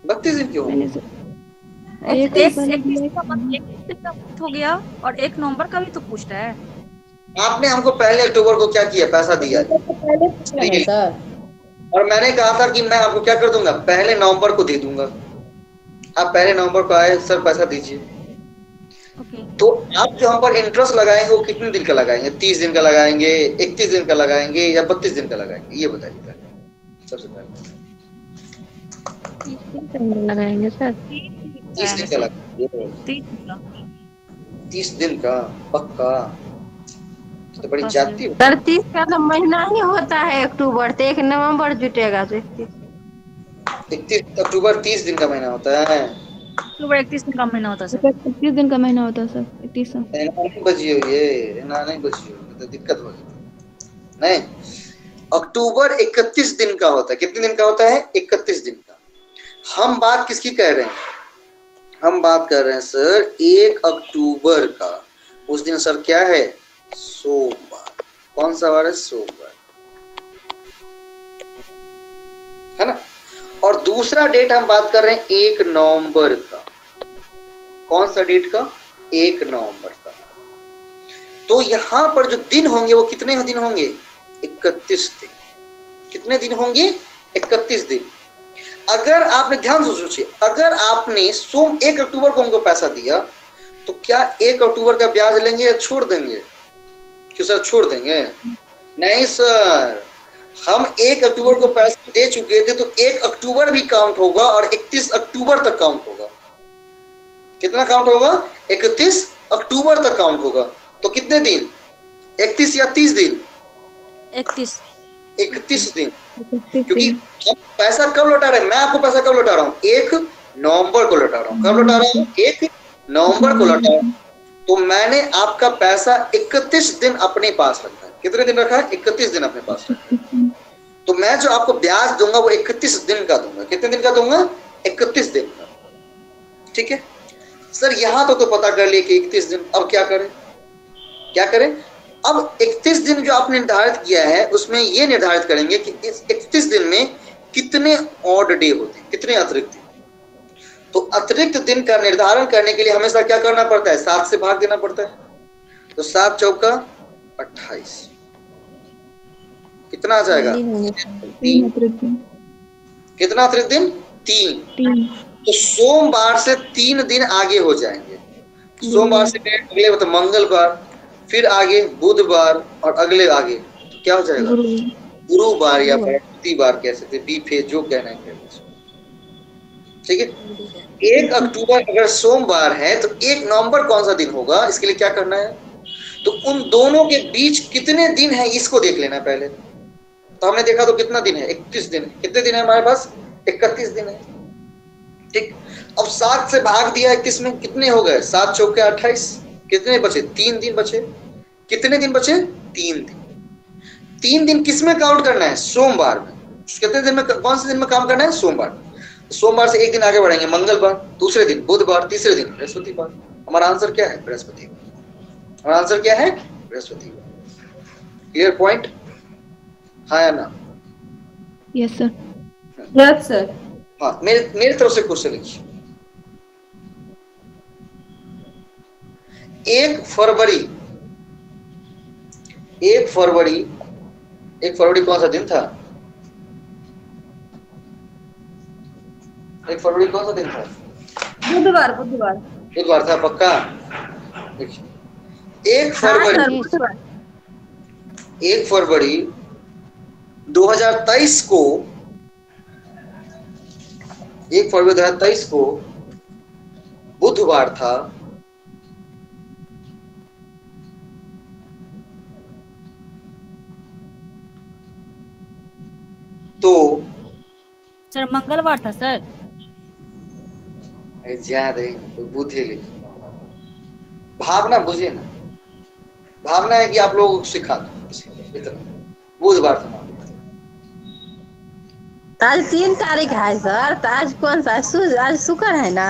32 दिन क्यों होंगे? एक एक पहले 31 दिन का month हो गया और 1 नवंबर का भी तो पूछता है। आपने हमको 1 अक्टूबर को क्या किया? पैसा दिया पहले पूछना है सर। और मैंने कहा था कि मैं आपको क्या कर दूंगा? 1 नवंबर को दे दूंगा। आप 1 नवंबर को आए, सर पैसा दीजिए। ओके। तो आप जो हम पर इंटरेस्ट लगाएंगे वो कितने दिन का लगाएंगे? 30 दिन का लगाएंगे, 31 दिन का लगाएंगे या 32 दिन का लगाएंगे? ये बताइए पहले, सबसे पहले। 30 दिन लगाएंगे सर। 30 दिन का लगाएंगे। 30 दिन का पक्का? तो बड़ी जाती हो। 30 का तो महीना ही होता है अक्टूबर, तो 1 नवंबर जुटेगा तो 31 अक्टूबर 30 दिन का महीना होता है। अक्टूबर 31 दिन का महीना होता है सर। 31 दिन का महीना होता है सर, 31। नहीं बची हो ये, ना नहीं बची हो तो दिक्कत हो जाती। नहीं, अक्टूबर 31 दिन का होता है। कितने दिन का होता है? 31 दिन का। हम बात किसकी कर रहे हैं? हम बात कर रहे हैं सर 1 अक्टूबर का। उस दिन सर क्या है? सोमवार। कौन सा वार है? सोमवार, है ना। और दूसरा डेट हम बात कर रहे हैं 1 नवंबर का। कौन सा डेट का? 1 नवंबर का। तो यहां पर जो दिन होंगे वो कितने दिन होंगे? 31 दिन। कितने दिन होंगे? 31 दिन। अगर आपने ध्यान से सोचिए, अगर आपने 1 अक्टूबर को हमको पैसा दिया तो क्या 1 अक्टूबर का ब्याज लेंगे या छोड़ देंगे? क्यों सर छोड़ देंगे? नहीं सर, हम 1 अक्टूबर को पैसा दे चुके थे तो 1 अक्टूबर भी काउंट होगा और 31 अक्टूबर तक काउंट होगा। कितना काउंट होगा? 31 अक्टूबर तक काउंट होगा। तो कितने दिन? 31 या 30 दिन? 31 दिन। क्योंकि हम पैसा कब लौटा रहे हैं? मैं आपको पैसा कब लौटा रहा हूँ? 1 नवंबर को लौटा रहा हूँ। कब लौटा रहा हूँ? 1 नवंबर को लौटा रहा हूँ। तो मैंने आपका पैसा 31 दिन अपने पास रखा है। कितने दिन रखा है? 31 दिन अपने पास रखा है। तो मैं जो आपको ब्याज दूंगा वो 31 दिन का दूंगा। कितने दिन का दूंगा? 31 दिन का। ठीक है सर, यहां तो पता कर लिए कि 31 दिन। अब क्या करें? क्या करें? अब 31 दिन जो आपने निर्धारित किया है उसमें ये निर्धारित करेंगे कि इस 31 दिन में कितने ऑड डे होते हैं, कितने अतिरिक्त दिन। तो अतिरिक्त दिन का निर्धारण करने के लिए हमेशा क्या करना पड़ता है? 7 से भाग देना पड़ता है। तो 7 चौका 28। कितना आ जाएगा? 3। कितना अतिरिक्त दिन? 3। तो सोमवार से 3 दिन आगे हो जाएंगे। सोमवार से अगले तो मंगलवार, फिर आगे बुधवार और अगले आगे तो क्या हो जाएगा? गुरुवार या बृहस्पतिवार कह सकते, बी फे जो कहना है। ठीक है, 1 अक्टूबर अगर सोमवार है तो 1 नवंबर कौन सा दिन होगा? इसके लिए क्या करना है? तो उन दोनों के बीच कितने दिन है इसको देख लेना पहले। तो हमने देखा तो कितना दिन है? 31 दिन। कितने दिन है हमारे पास? 31 दिन है। ठीक, अब 7 से भाग दिया 31 में, कितने हो गए? 7 चौके 28। कितने बचे? 3 दिन बचे। कितने दिन बचे? 3 दिन। 3 दिन किस में काउंट करना है? सोमवार में। कितने दिन में, कौन से दिन में काम करना है? सोमवार। सोमवार से 1 दिन आगे बढ़ेंगे, मंगलवार, दूसरे दिन बुधवार, तीसरे दिन बृहस्पतिवार। हमारा आंसर क्या है? बृहस्पतिवार। हमारा आंसर क्या है? बृहस्पतिवार। Clear point? हाँ या ना? Yes sir. Yes sir. हाँ, मेरी तरफ से क्वेश्चन लिखिए। 1 फरवरी 1 फरवरी कौन सा दिन था? 1 फरवरी कौन सा दिन था? बुधवार था पक्का? देखिए 1 फरवरी 2023 को 1 फरवरी 2023 को बुधवार था। तो सर मंगलवार था सर। याद है तो बुद्धि लिखी। भावना बुझे ना, भावना है कि आप लोगों को सिखा दो इतना। बुधवार था। आज 3 तारीख है सर, तो आज कौन सा आज शुक्र है ना।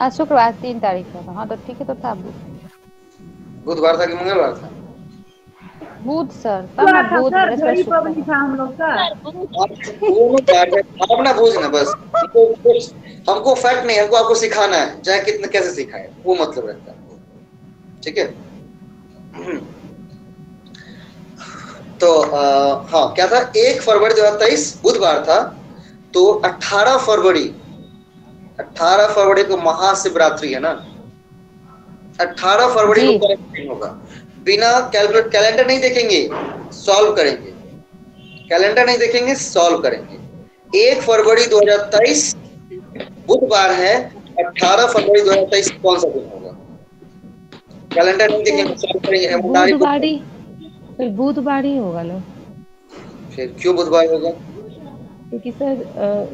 आज शुक्रवार 3 तारीख है। हाँ तो ठीक है, तो था बुधवार था कि मंगलवार था? बुध सर, तब ना बुध घड़ी पवनी था हम लोग का। भावना बूझना बस, हमको फैक्ट नहीं, हमको आपको सिखाना है, चाहे कितने कैसे सिखाए वो मतलब रहता है। ठीक है। तो हाँ क्या था, 1 फरवरी 2023 बुधवार था, तो 18 फरवरी को महाशिवरात्रि है ना। 18 फरवरी को करेक्ट होगा। बिना कैलेंडर नहीं देखेंगे, सॉल्व करेंगे। कैलेंडर नहीं देखेंगे, सॉल्व करेंगे। 1 फरवरी 2023 बुधवार है, 18 फरवरी 2023 कौन सा दिन होगा? कैलेंडर नहीं देखेंगे, सॉल्व करेंगे। बुधवार ही होगा ना। फिर क्यों बुधवार होगा? क्योंकि सर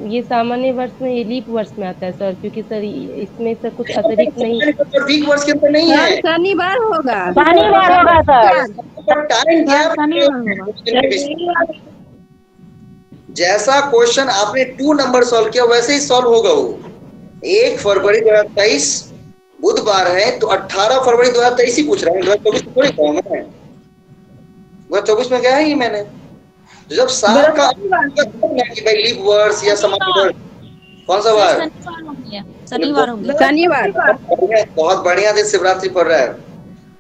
ये सामान्य वर्ष में, ये लीप वर्ष में आता है सर, क्योंकि सर इसमें सर कुछ अतिरिक्त नहीं, लीप वर्ष के अंदर नहीं है। शनिवार होगा, शनिवार होगा सर। टाइम गैप, जैसा क्वेश्चन आपने 2 नंबर सॉल्व किया वैसे ही सॉल्व होगा वो। 1 फरवरी 2023 बुधवार है, तो 18 फरवरी 2023 ही पूछ रहा है। 2024 थोड़ी कहा मैं, 2024 में क्या है ये मैंने, जब साल का कि भाई लीप वर्ष या सामान्य वर्ष कौन सा बार? शनिवार हो गया। शनिवार। बहुत बढ़िया दिन शिवरात्रि पड़ रहा है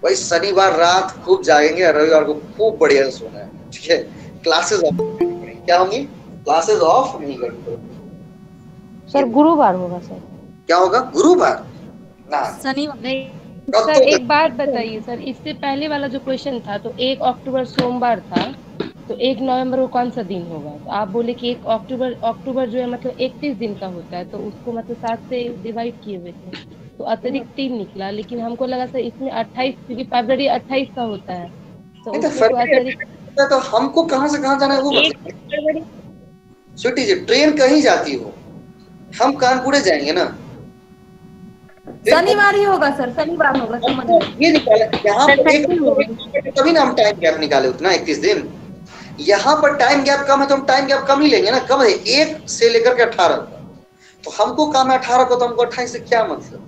भाई। शनिवार रात खूब जागेंगे, रविवार को खूब बढ़िया से सोना है। ठीक है। क्लासेस ऑफ क्या होंगी? क्लासेस ऑफ नहीं करेंगे सर। गुरुवार होगा सर। क्या होगा? गुरुवार ना, शनिवार। सर एक बात बताइए सर, इससे पहले वाला जो क्वेश्चन था तो 1 अक्टूबर सोमवार था, तो 1 नवंबर को कौन सा दिन होगा? तो आप बोले कि 1 अक्टूबर जो है मतलब 31 दिन का होता है, तो उसको मतलब 7 से डिवाइड किए हुए थे, तो अतिरिक्त 3 निकला। लेकिन हमको लगा सर इसमें 28, क्योंकि फरवरी 28 का होता है, तो उसको अतिरिक्त। तो हमको कहाँ से कहाँ जाना है वो स्वीटी जी। ट्रेन कहीं जाती हो, हम कानपुर जाएंगे ना। शनिवार ही होगा सर, शनिवार होगा। समझ ये निकाले यहाँ पर, तभी ना हम टाइम गैप निकाले उतना 31 दिन। यहाँ पर टाइम गैप कम है तो हम टाइम गैप कम ही लेंगे ना। कम है 1 से लेकर के 18 का, तो हमको काम है 18 को, तो हमको 28 से क्या मतलब?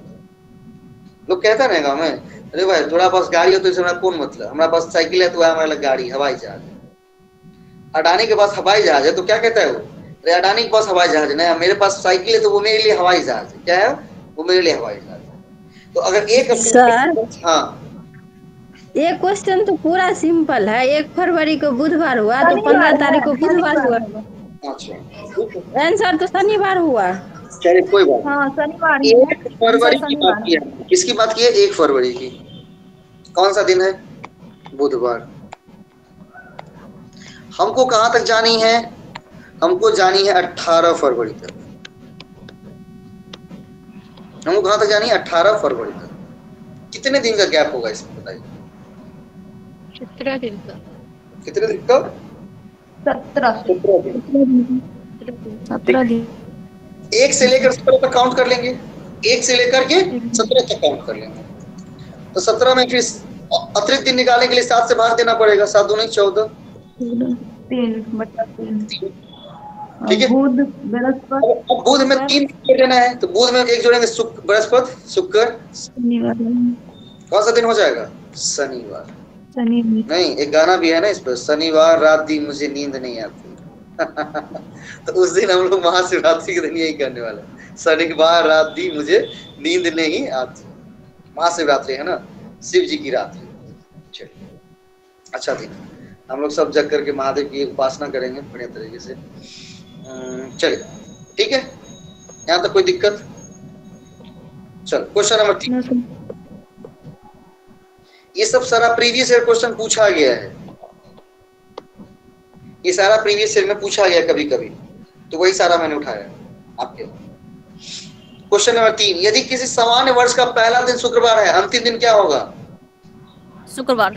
लोग कहते हैं ना गाँव में, अरे भाई थोड़ा पास गाड़ी हो तो इससे हमारा कौन मतलब, हमारे पास साइकिल है तो हमारे लिए गाड़ी, हवाई जहाज है। अडानी के पास हवाई जहाज है तो क्या कहता है वो, अरे अडानी के पास हवाई जहाज है, मेरे पास साइकिल है तो वो मेरे लिए हवाई जहाज है। क्या है वो? मेरे लिए हवाई जहाज है। तो अगर एक सर, हाँ ये क्वेश्चन तो पूरा सिंपल है। 1 फरवरी को बुधवार हुआ तो 15 तारीख को बुधवार हुआ। अच्छा, आंसर तो शनिवार हुआ। चलिए कोई बात। हाँ शनिवार। 1 फरवरी की बात की है। किसकी बात की है? 1 फरवरी की। कौन सा दिन है? बुधवार। हमको कहां तक जानी है? हमको जानी है 18 फरवरी तक। हमको कहां तक जानी है? 18 फरवरी तक। कितने दिन का गैप होगा इसमें बताइए? 17 दिन का। कितने दिन का? 17 दिन। 17 दिन। 1 से लेकर 17 तक काउंट कर लेंगे। 1 से लेकर के 17 तक काउंट कर लेंगे। तो 17 में फिर अतिरिक्त दिन निकालने के लिए 7 से भाग देना पड़ेगा। 7 दूनी 14, 3/3। ठीक है। बुध बृहस्पति। अब बुध में 3 जोड़ना है, तो बुध में 1 जोड़ेंगे बृहस्पति, शुक्र, शनिवार। कौन सा दिन हो जाएगा? शनिवार। शनिवार नहीं, एक गाना भी है ना इस पर, शनिवार रात दी मुझे नींद नहीं आती। तो उस दिन हम लोग महाशिवरात्रि के दिन यही करने वाले हैं, शनिवार रात दी मुझे नींद नहीं आती। महाशिवरात्रि है ना, शिव जी की रात्रि। चलिए अच्छा दिन, हम लोग सब जग करके महादेव की उपासना करेंगे बढ़िया तरीके से। चलिए ठीक है, यहाँ तक कोई दिक्कत? चलो क्वेश्चन नंबर 3। ये सब सारा प्रीवियस ईयर क्वेश्चन पूछा गया है, ये सारा प्रीवियस ईयर में पूछा गया कभी कभी, तो वही सारा मैंने उठाया आपके। क्वेश्चन नंबर 3, यदि किसी सामान्य वर्ष का पहला दिन शुक्रवार है, अंतिम दिन क्या होगा? शुक्रवार।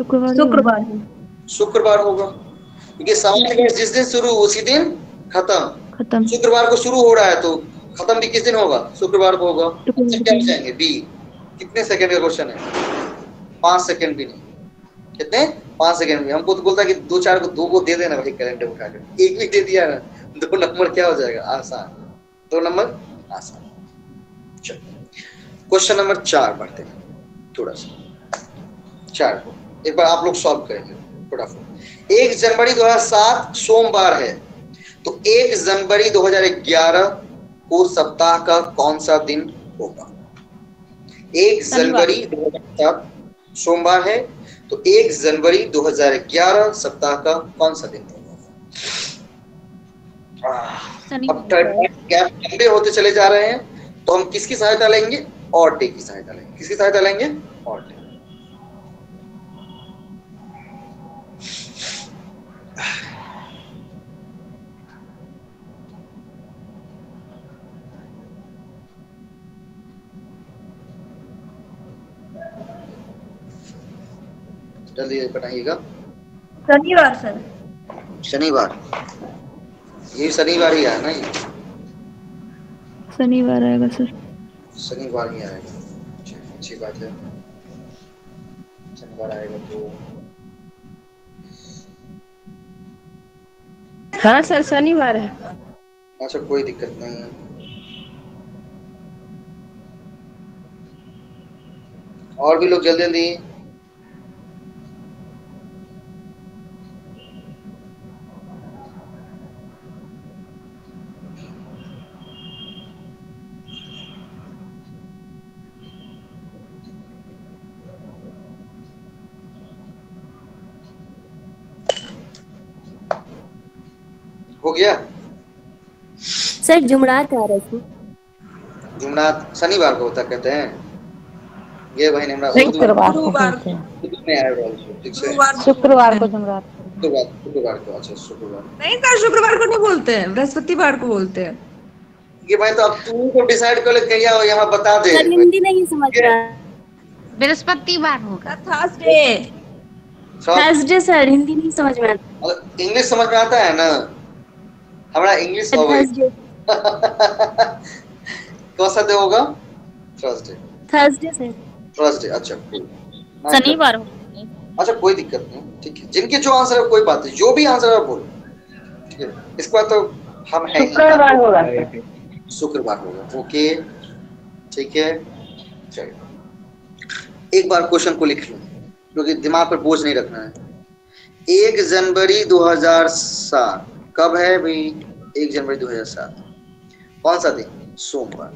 शुक्रवार होगा, क्योंकि सामान्य वर्ष जिस दिन शुरू उसी दिन खत्म। खत्म। शुक्रवार को शुरू हो रहा है तो खत्म भी किस दिन होगा? शुक्रवार को होगा। अच्छा क्या जाएंगे? बी। कितने सेकंड का क्वेश्चन है? 5 सेकंड भी नहीं। कितने? 5 सेकंड भी। हमको तो बोलता है कि 2-4 को 2 को दे देना भाई कैलेंडर उठा कर। एक भी दे दिया ना, 2 नंबर क्या हो जाएगा? आसान। 2 नंबर आसान। चलो क्वेश्चन नंबर 4 बढ़ते हैं थोड़ा सा। 4 को एक बार आप लोग सॉल्व करेंगे फटाफट। 1 जनवरी 2007 सोमवार है, तो 1 जनवरी 2011 को सप्ताह का कौन सा दिन होगा? 1 जनवरी 2007 सोमवार है, तो 1 जनवरी 2011 सप्ताह का कौन सा दिन होगा? अब गैप लंबे होते चले जा रहे हैं, तो हम किसकी सहायता लेंगे? और डे की सहायता लेंगे। किसकी सहायता लेंगे? और डे। जल्दी बनाइएगा। शनिवार सर। शनिवार, ये शनिवार ही है ना? ये शनिवार आएगा सर। शनिवार ही आएगा। अच्छी बात है, शनिवार आएगा तो हाँ सर शनिवार है। अच्छा कोई दिक्कत नहीं है। और भी लोग जल्दी जल्दी। हो गया सर जुमरात आ रहा है। जुमरात शनिवार को होता कहते हैं। ये भाई ने हमरा शुक्रवार को बोलते हैं। में आया रहा है। ठीक है, शुक्रवार को जुमरात। शुक्रवार को। अच्छा शुक्रवार नहीं सर, शुक्रवार को नहीं बोलते हैं, बृहस्पतिवार को बोलते हैं। ये भाई तो अब तू को डिसाइड कर ले कहिया हो, यहाँ बता दे। सर हिंदी नहीं समझ रहा। बृहस्पतिवार होगा। थर्सडे सर, हिंदी नहीं समझ में आता। इंग्लिश समझ में आता है ना? हमारा इंग्लिश थर्सडे। कौन सा डे होगा? थर्सडे। Thursday sir. थर्सडे। अच्छा शनिवार। अच्छा कोई दिक्कत नहीं, ठीक है। जिनके जो आंसर है कोई बात नहीं, जो भी आंसर है बोलो, ठीक है। इसके बाद तो हम हैं। शुक्रवार होगा। शुक्रवार होगा। ओके ठीक है। चलिए एक बार क्वेश्चन को लिख लूं, क्योंकि दिमाग पर बोझ नहीं रखना है। 1 जनवरी 2007 कब है भाई? 1 जनवरी 2007 कौन सा दिन? सोमवार।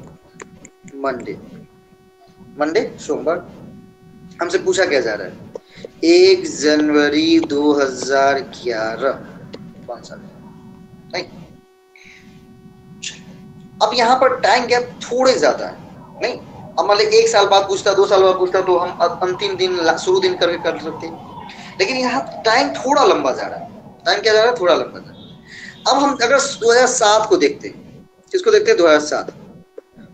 मंडे सोमवार। हमसे पूछा क्या जा रहा है? 1 जनवरी 2011 कौन सा दिन? नहीं, अब यहाँ पर टाइम गैप थोड़े ज्यादा है। नहीं, अब मान 1 साल बाद पूछता, 2 साल बाद पूछता तो हम अंतिम दिन शुरू दिन करके कर सकते, लेकिन यहाँ टाइम थोड़ा लंबा जा रहा है। टाइम क्या जा रहा है? थोड़ा लंबा जा रहा है। अब हम अगर 2007 को देखते हैं, किसको देखते हैं? 2007।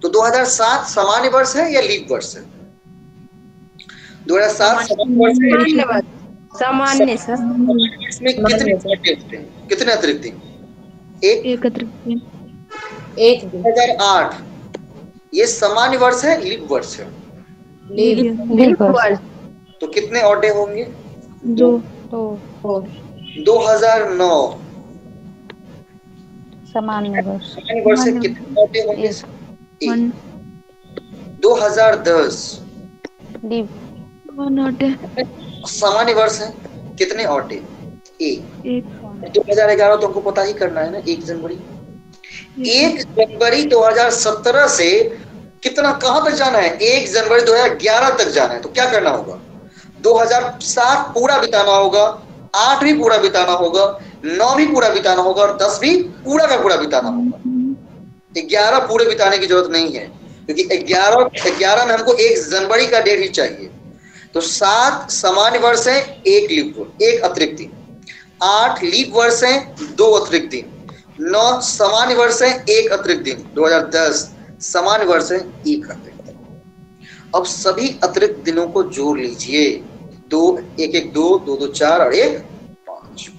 तो 2007 सामान्य वर्ष है या लीप वर्ष है? 2007 सामान्य वर्ष है। सामान्य सर। इसमें कितने अतिरिक्त दिन? एक अतिरिक्त दिन। 2008 ये सामान्य वर्ष है, लीप वर्ष है? लीप वर्ष। तो कितने और डे होंगे? 2। 2009 सामान्य वर्ष। सामान्य वर्ष से कितने और डे होंगे? 2010 लीप सामान्य वर्ष है, कितने और डे? 1। 2011 तो हमको पता ही करना है ना। 1 जनवरी 2017 से कितना कहां तक जाना है? 1 जनवरी 2011 तक जाना है। तो क्या करना होगा? 2007 पूरा बिताना होगा, 8 भी पूरा बिताना होगा, 9 भी पूरा बिताना होगा और 10 भी पूरा का पूरा बिताना होगा। 11 पूरे बिताने की जरूरत नहीं है, क्योंकि 11 में हमको 1 जनवरी का डेट ही चाहिए। तो 7 सामान्य वर्ष है, 1 लीप वर्ष, 1 अतिरिक्त दिन। 8 लीप वर्ष है, 2 अतिरिक्त दिन। 9 सामान्य वर्ष है, 1 अतिरिक्त दिन। 2010 सामान्य वर्ष है, 1 अतिरिक्त दिन। अब सभी अतिरिक्त दिनों को जोड़ लीजिए। 2 1 1 2 2 2 4 और 1 5।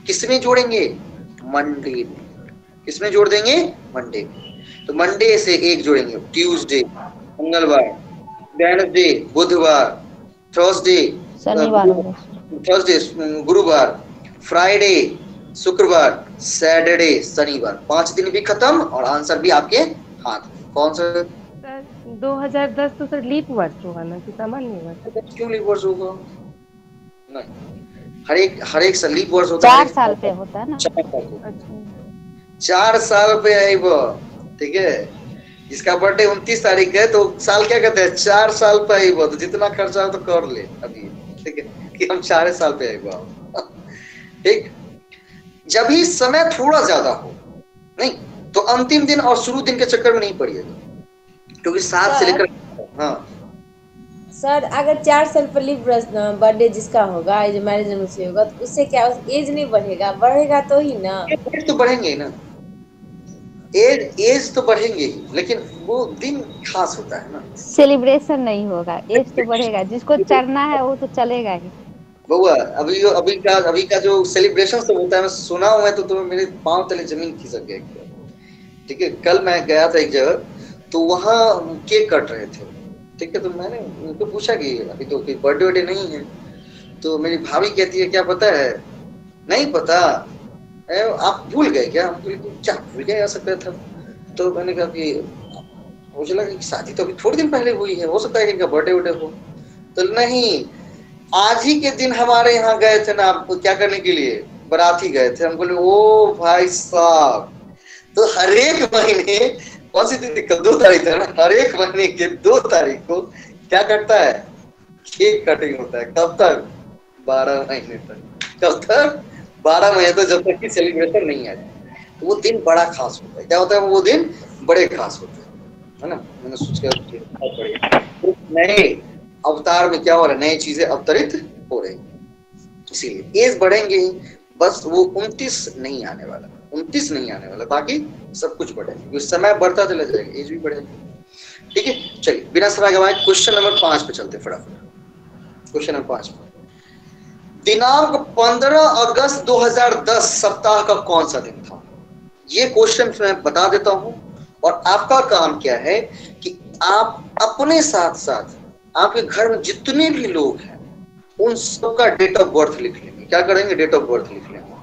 किसमें जोड़ेंगे? मंडे में। किसमें जोड़ देंगे? मंडे में। तो मंडे से 1 जोड़ेंगे, ट्यूसडे मंगलवार, वेडनेसडे बुधवार, थर्सडे शनिवार होगा। थर्सडे गुरुवार, फ्राइडे शुक्रवार, सैटरडे शनिवार। 5 दिन भी खत्म और आंसर भी आपके हाथ में। कौन सा? सर 2010 तो सर लीप वर्ष होगा ना कि सामान्य वर्ष? क्यों लीप वर्ष होगा? नहीं, हर एक साल लीप वर्ष होता है। 4 साल पे होता है ना। 4 साल पे। अच्छा 4 साल पे आई वो, ठीक है। जिसका बर्थडे 29 तारीख है तो साल क्या कहते हैं? 4 साल पे आई वो। तो जितना खर्चा हो तो कर ले अभी, ठीक है, कि हम 4 साल पे आई वो। ठीक, जब ही समय थोड़ा ज्यादा हो, नहीं तो अंतिम दिन और शुरू दिन के चक्कर में नहीं पड़िएगा, क्योंकि 7 से लेकर, हाँ सर अगर 4 साल पर लीव बर्थडे जिसका होगा, जो मैरिज एनिवर्सरी होगा, तो उससे क्या एज नहीं बढ़ेगा? बढ़ेगा तो ही ना। एज तो बढ़ेंगे ही ना, एज तो बढ़ेंगे ही, लेकिन वो दिन खास होता है ना। सेलिब्रेशन नहीं होगा, एज तो बढ़ेगा। जिसको चलना है वो तो चलेगा ही। बउआ अभी का जो सेलिब्रेशन सब होता है, मैं सुना हुआ है तो मेरे पांव तले जमीन खिसक गया एकदम, ठीक है। कल मैं गया था एक जगह, तो वहाँ केक कट रहे थे, ठीक है। तो मैंने उनको पूछा कि अभी तो कोई बर्थडे नहीं है, तो मेरी भाभी कहती है क्या पता है? नहीं पता, आप भूल गए क्या? क्या भूल गए, ऐसा क्या था? तो मैंने कहा कि मुझे लगा कि शादी तो अभी थोड़े दिन पहले हुई है, हो सकता है कि इनका बर्थडे हो। तो नहीं, आज ही के दिन हमारे यहाँ गए थे ना, आपको क्या करने के लिए? बाराती गए थे। हम बोले ओ भाई साहब, तो हर एक महीने, कौन सी दिन? 2 तारीख है ना, हर एक महीने के 2 तारीख को क्या करता है? केक कटिंग होता है। कब तक? 12 महीने तक। कब तक? 12 महीने तक, जब तक कि सेलिब्रेशन नहीं आ जाए। तो वो दिन बड़ा खास होता है। क्या होता है? वो दिन बड़े खास होते हैं, है ना। मैंने सोच कर नए अवतार में क्या हो रहा है? नई चीजें अवतरित हो रही, इसीलिए एज बढ़ेंगे ही, बस वो 29 नहीं आने वाला, 29 नहीं आने वाला, बाकी सब कुछ बढ़ेगा, क्योंकि समय बढ़ता चला जाएगा, एज भी बढ़ेगा। ठीक है, चलिए बिना समय गवाए क्वेश्चन नंबर 5 पे चलते फटाफट। क्वेश्चन नंबर 5 दिनांक 15 अगस्त 2010 सप्ताह का कौन सा दिन था? ये क्वेश्चन मैं बता देता हूं, और आपका काम क्या है कि आप अपने साथ साथ आपके घर में जितने भी लोग हैं उन सबका डेट ऑफ बर्थ लिख लेंगे। क्या करेंगे? डेट ऑफ बर्थ लिख लेंगे,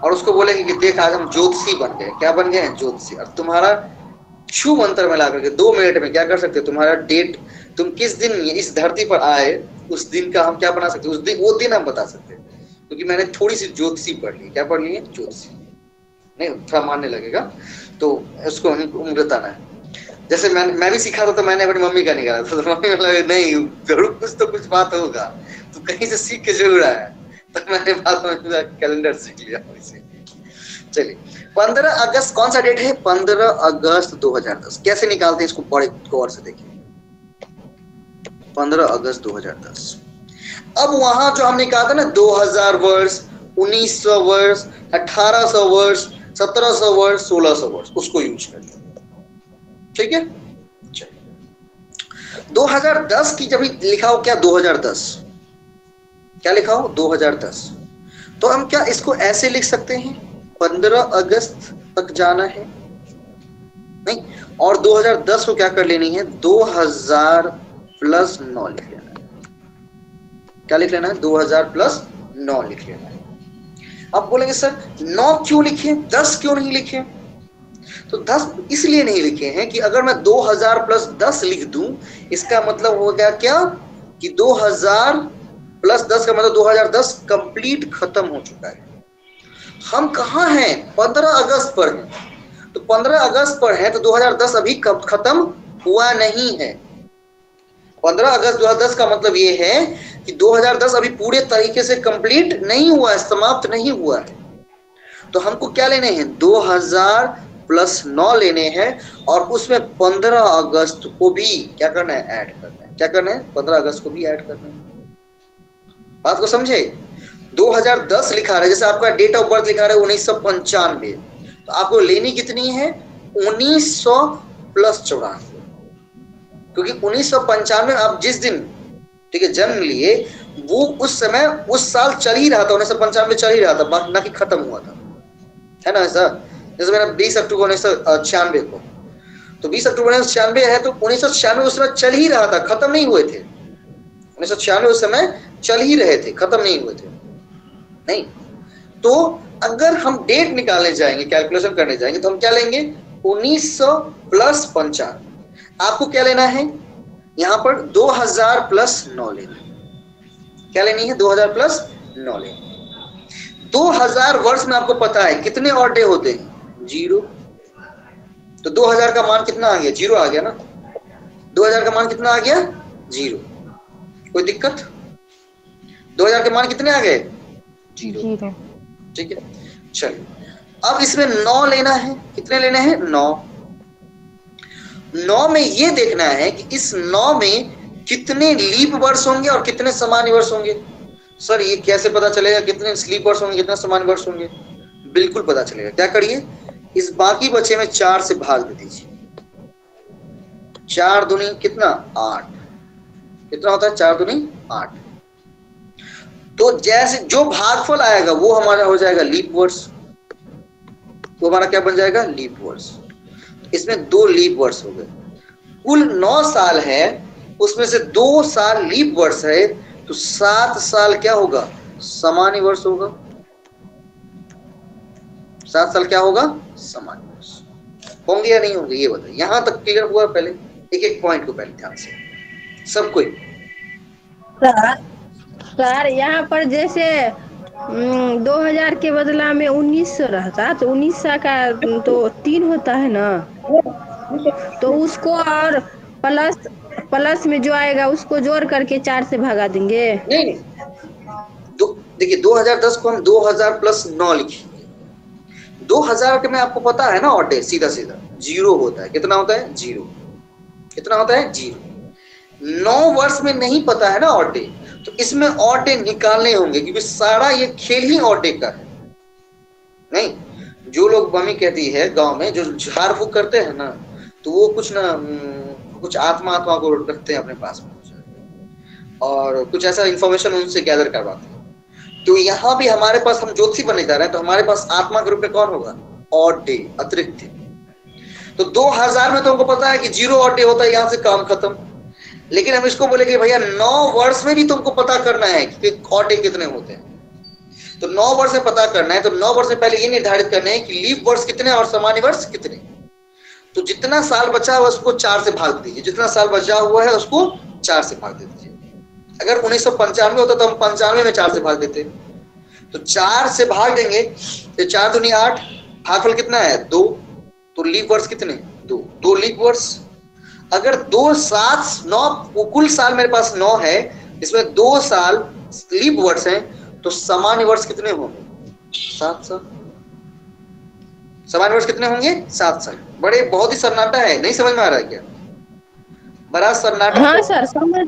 और उसको बोलेंगे कि देख आज हम ज्योतिषी बन गए। क्या बन गए हैं? ज्योतिषी। और तुम्हारा छू मंत्र में ला करके 2 मिनट में क्या कर सकते हो? तुम्हारा डेट, तुम किस दिन इस धरती पर आए, उस दिन का हम क्या बना सकते हैं? उस दिन, वो दिन हम बता सकते हैं, क्योंकि मैंने थोड़ी सी ज्योतिषी पढ़ ली। क्या पढ़ ली है? ज्योतिषी। नहीं थोड़ा मानने लगेगा तो उसको उम्र बताना है। जैसे मैं भी सीखा था, तो मैंने अपनी मम्मी का निकाला था, तो मम्मी लगा नहीं जरूर कुछ तो कुछ बात होगा, तो कहीं से सीख के जरूर आया। तो मैंने बाद में कैलेंडर सीख लिया। चलिए 15 अगस्त कौन सा डेट है? 15 अगस्त 2010। कैसे निकालते हैं इसको? बड़े गौर से देखिए। 15 अगस्त 2010। अब वहां जो हमने कहा था ना 2000 वर्ष, 1900 वर्ष, 1800 वर्ष, 1700 वर्ष, 1600 वर्ष, उसको यूज कर लिया। ठीक है, चलिए 2010 की जब लिखा हो, क्या 2010 क्या लिखा हो? 2010। तो हम क्या इसको ऐसे लिख सकते हैं? 15 अगस्त तक जाना है नहीं, और 2010 को क्या कर लेनी है? 2000 प्लस 9 लिख लेना है। क्या लिख लेना है? 2000 प्लस 9 लिख लेना है। अब बोलेंगे सर 9 क्यों लिखे, 10 क्यों नहीं लिखे? तो 10 इसलिए नहीं लिखे हैं कि अगर मैं 2000 प्लस 10 लिख दूं, इसका मतलब हो गया क्या कि 2000 प्लस 10 का मतलब 2010 कंप्लीट खत्म हो चुका है। हम कहाँ हैं? 15 अगस्त पर हैं। तो 15 अगस्त पर है तो 2010 अभी खत्म हुआ नहीं है। 15 अगस्त 2010 का मतलब ये है कि 2010 अभी पूरे तरीके से कंप्लीट नहीं हुआ है, समाप्त नहीं हुआ है। तो हमको क्या लेने हैं? 2000 प्लस 9 लेने हैं, और उसमें 15 अगस्त को भी क्या करना है? ऐड करना है। क्या करना है? 15 अगस्त को भी ऐड करना है। बात को समझे? 2010 लिखा रहा है, जैसे आपका डेट ऑफ बर्थ लिखा रहा है 1995, तो आपको लेनी कितनी है? 1900 प्लस 94, क्योंकि 1995 आप जिस दिन ठीक है जन्म लिए, वो उस समय उस साल चल ही रहा था, 1995 में चल ही रहा था, ना कि खत्म हुआ था, है ना ऐसा? जैसे मेरा 20 अक्टूबर 1996 को, तो 20 अक्टूबर 1996 है तो 1996 उस समय चल ही रहा था, खत्म नहीं हुए थे। 1996 उस समय चल ही रहे थे, खत्म नहीं हुए थे। नहीं, तो अगर हम डेट निकालने जाएंगे, कैलकुलेशन करने जाएंगे, तो हम क्या लेंगे? 1900 प्लस 55। आपको क्या लेना है यहां पर? 2000 प्लस 9 लेना है। क्या लेनी है? 2000 प्लस 9 लेनी। 2000 वर्ष में आपको पता है कितने और डे होते हैं? 0। तो 2000 का मान कितना आ गया? 0 आ गया ना। 2000 का मान कितना आ गया? 0। कोई दिक्कत? 2000 के मान कितने आ गए? 0। ठीक है, चलिए अब इसमें 9 लेना है। कितने लेने हैं? 9। 9 में ये देखना है कि इस 9 में कितने लीप वर्ष होंगे और कितने सामान्य वर्ष होंगे। सर ये कैसे पता चलेगा कितने स्लीप वर्ष होंगे, कितने सामान्य वर्ष होंगे? बिल्कुल पता चलेगा। क्या करिए, इस बाकी बचे में 4 से भाग दे दीजिए। 4 दूनी कितना? 8। कितना होता है? 4 दूनी 8। तो जैसे जो भागफल आएगा वो हमारा हो जाएगा लीप वर्ष। तो हमारा क्या बन जाएगा? लीप वर्ष। इसमें 2 लीप वर्ष हो गए। कुल 9 साल है, उसमें से 2 साल लीप वर्ष है, तो 7 साल क्या होगा? सामान्य वर्ष होगा। 7 साल क्या होगा? सामान्य वर्ष। होंगे या नहीं होंगे ये बताइए। यहां तक क्लियर हुआ? पहले एक एक पॉइंट को पहले ध्यान से सब कोई। सर यहाँ पर जैसे 2000 के बदला में 1900 रहता, तो 1900 का तो 3 होता है ना, तो उसको और प्लस में जो आएगा उसको जोड़ करके 4 से भगा देंगे। नहीं, देखिए 2010 को हम 2000 प्लस 9 लिखेंगे। 2000 के में आपको पता है ना ऑड डे सीधा सीधा 0 होता है। कितना होता है? 0। कितना होता है? 0। 9 वर्ष में नहीं पता है ना ऑड डे, तो इसमें ऑड डे निकालने होंगे, क्योंकि सारा ये खेल ही ऑड डे का है। नहीं, जो लोग मम्मी कहती है गांव में जो झाड़ फूक करते हैं ना, तो वो कुछ आत्मा को रखते हैं अपने पास में और कुछ ऐसा इंफॉर्मेशन उनसे गैदर करवाते हैं। तो यहाँ भी हमारे पास, हम ज्योतिषी बनने जा रहे हैं, तो हमारे पास आत्मा के रूप में कौन होगा? ऑड डे, अतिरिक्त। तो 2000 में तो हमको पता है कि 0 ऑड डे होता है, यहां से काम खत्म। लेकिन हम इसको बोले कि भैया 9 वर्ष में भी तुमको पता करना है कि ऑड डे कितने होते हैं। तो 9 वर्ष में पता करना है, तो 9 वर्ष में पहले ये निर्धारित करना है कि लीप वर्ष कितने और सामान्य वर्ष कितने। तो जितना साल बचा हुआ उसको 4 से भाग दीजिए। जितना साल बचा हुआ है उसको 4 से भाग दे दीजिए। अगर 1995 होता तो हम 95 में 4 से भाग देते। तो 4 से भाग देंगे तो 4 दूनी 8, भागफल कितना है? 2। तो लीप वर्ष कितने? 2 लीप वर्ष। अगर 2 7 9 कुल साल मेरे पास 9 है, इसमें 2 साल लीप वर्ष हैं, तो सामान्य वर्ष कितने होंगे? 7 साल। सामान्य वर्ष कितने होंगे? 7 साल। बड़े बहुत ही सन्नाटा है, नहीं समझ में आ रहा है क्या? बड़ा सन्नाटा। हाँ सर समझ।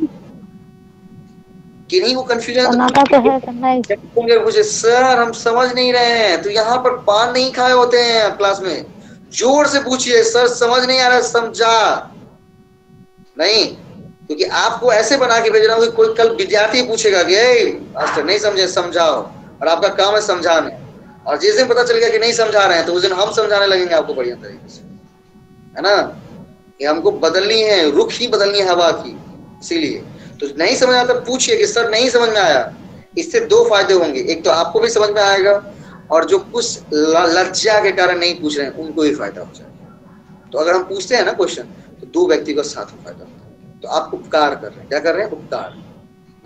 किन्हीं को कंफ्यूजन सन्नाटा तो है। मुझे सर हम समझ नहीं रहे हैं, तो यहाँ पर पान नहीं खाए होते हैं क्लास में। जोर से पूछिए, सर समझ नहीं आ रहा, समझा नहीं, क्योंकि आपको ऐसे बना के भेज रहा हूँ कि कोई कल विद्यार्थी पूछेगा कि आज तक नहीं समझे, समझाओ, और आपका काम है समझाना। और जिस दिन पता चल गया कि नहीं समझा रहे हैं, तो उस दिन हम समझाने लगेंगे आपको बढ़िया तरीके से, है ना, कि हमको बदलनी है, रुख ही बदलनी है हवा की। इसीलिए तो नहीं समझ आता पूछिए कि सर नहीं समझ में आया। इससे 2 फायदे होंगे, एक तो आपको भी समझ में आएगा, और जो कुछ लज्जा के कारण नहीं पूछ रहे हैं उनको भी फायदा हो जाएगा। तो अगर हम पूछते हैं ना क्वेश्चन, तो 2 व्यक्ति को साथ में फायदा होता है। तो आप उपकार कर रहे हैं। क्या कर रहे हैं? उपकार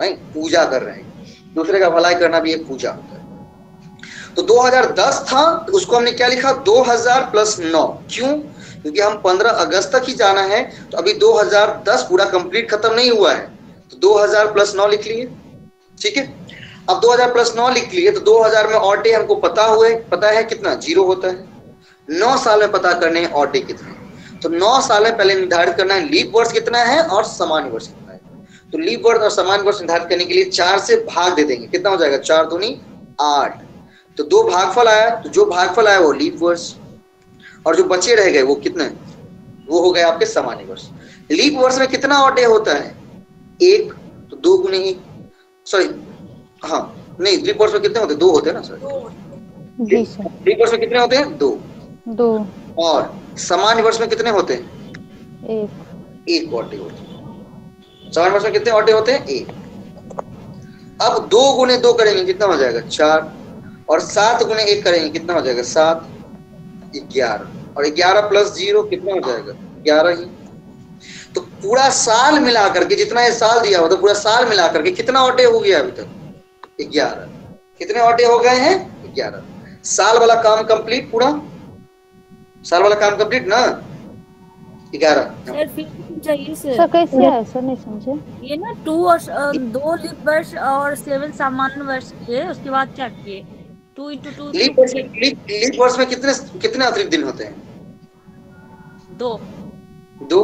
नहीं, पूजा कर रहे हैं। दूसरे का भलाई करना भी एक पूजा होता है। तो 2010 था, तो उसको हमने क्या लिखा? 2000 प्लस 9। क्यों? क्योंकि हम 15 अगस्त तक ही जाना है, तो अभी 2010 पूरा कंप्लीट खत्म नहीं हुआ है, तो 2000 प्लस 9 लिख लिए। ठीक है, अब 2000 प्लस 9 लिख लिए, तो 2000 में ऑड डे हमको पता है कितना? 0 होता है। 9 साल में पता करने हैं ऑड डे कितने, तो 9 साल में पहले निर्धारित करना है लीप वर्ष कितना है और सामान्य वर्ष कितना है। तो लीप वर्ष और सामान्य वर्ष निर्धारित करने के लिए 4 से भाग दे देंगे। कितना हो जाएगा? 4 दूनी 8। तो 2 भागफल आया, तो जो भागफल आया वो लीप वर्ष, और जो बचे रह गए वो कितने? वो हो गए आपके सामान्य वर्ष। लीप वर्ष में कितना ऑड डे होता है? 1। तो 2 गुने 1, सॉरी हाँ नहीं, लीप वर्ष में कितने होते हैं? 2 होते हैं ना सर। लीप वर्ष में कितने होते हैं? 2। 2 और सामान्य वर्ष में कितने होते हैं? 1 एक ऑड डे होते हैं। सामान्य वर्ष में कितने ऑड डे होते हैं? एक। अब 2 गुने 2 करेंगे कितना हो जाएगा? 4। और 7 गुने 1 करेंगे कितना हो जाएगा? 7। 11। और 11 प्लस 0 कितना हो जाएगा? 11 ही। तो पूरा साल मिला करके, जितना ये साल दिया हुआ तो पूरा साल मिला करके कितना ऑड डे हो गया अभी तक? 11। कितने ऑड डे हो गए हैं? 11। साल वाला काम कंप्लीट, पूरा साल वाला काम कंप्लीट ना? 11। सर फिर चाहिए सर सर। कैसे है सर, नहीं समझे। ये ना 2 और 2 लीप वर्ष और 7 सामान्य वर्ष किए, उसके बाद क्या किए? 2 × 2 लीप वर्ष में कितने अतिरिक्त दिन होते हैं? 2। 2।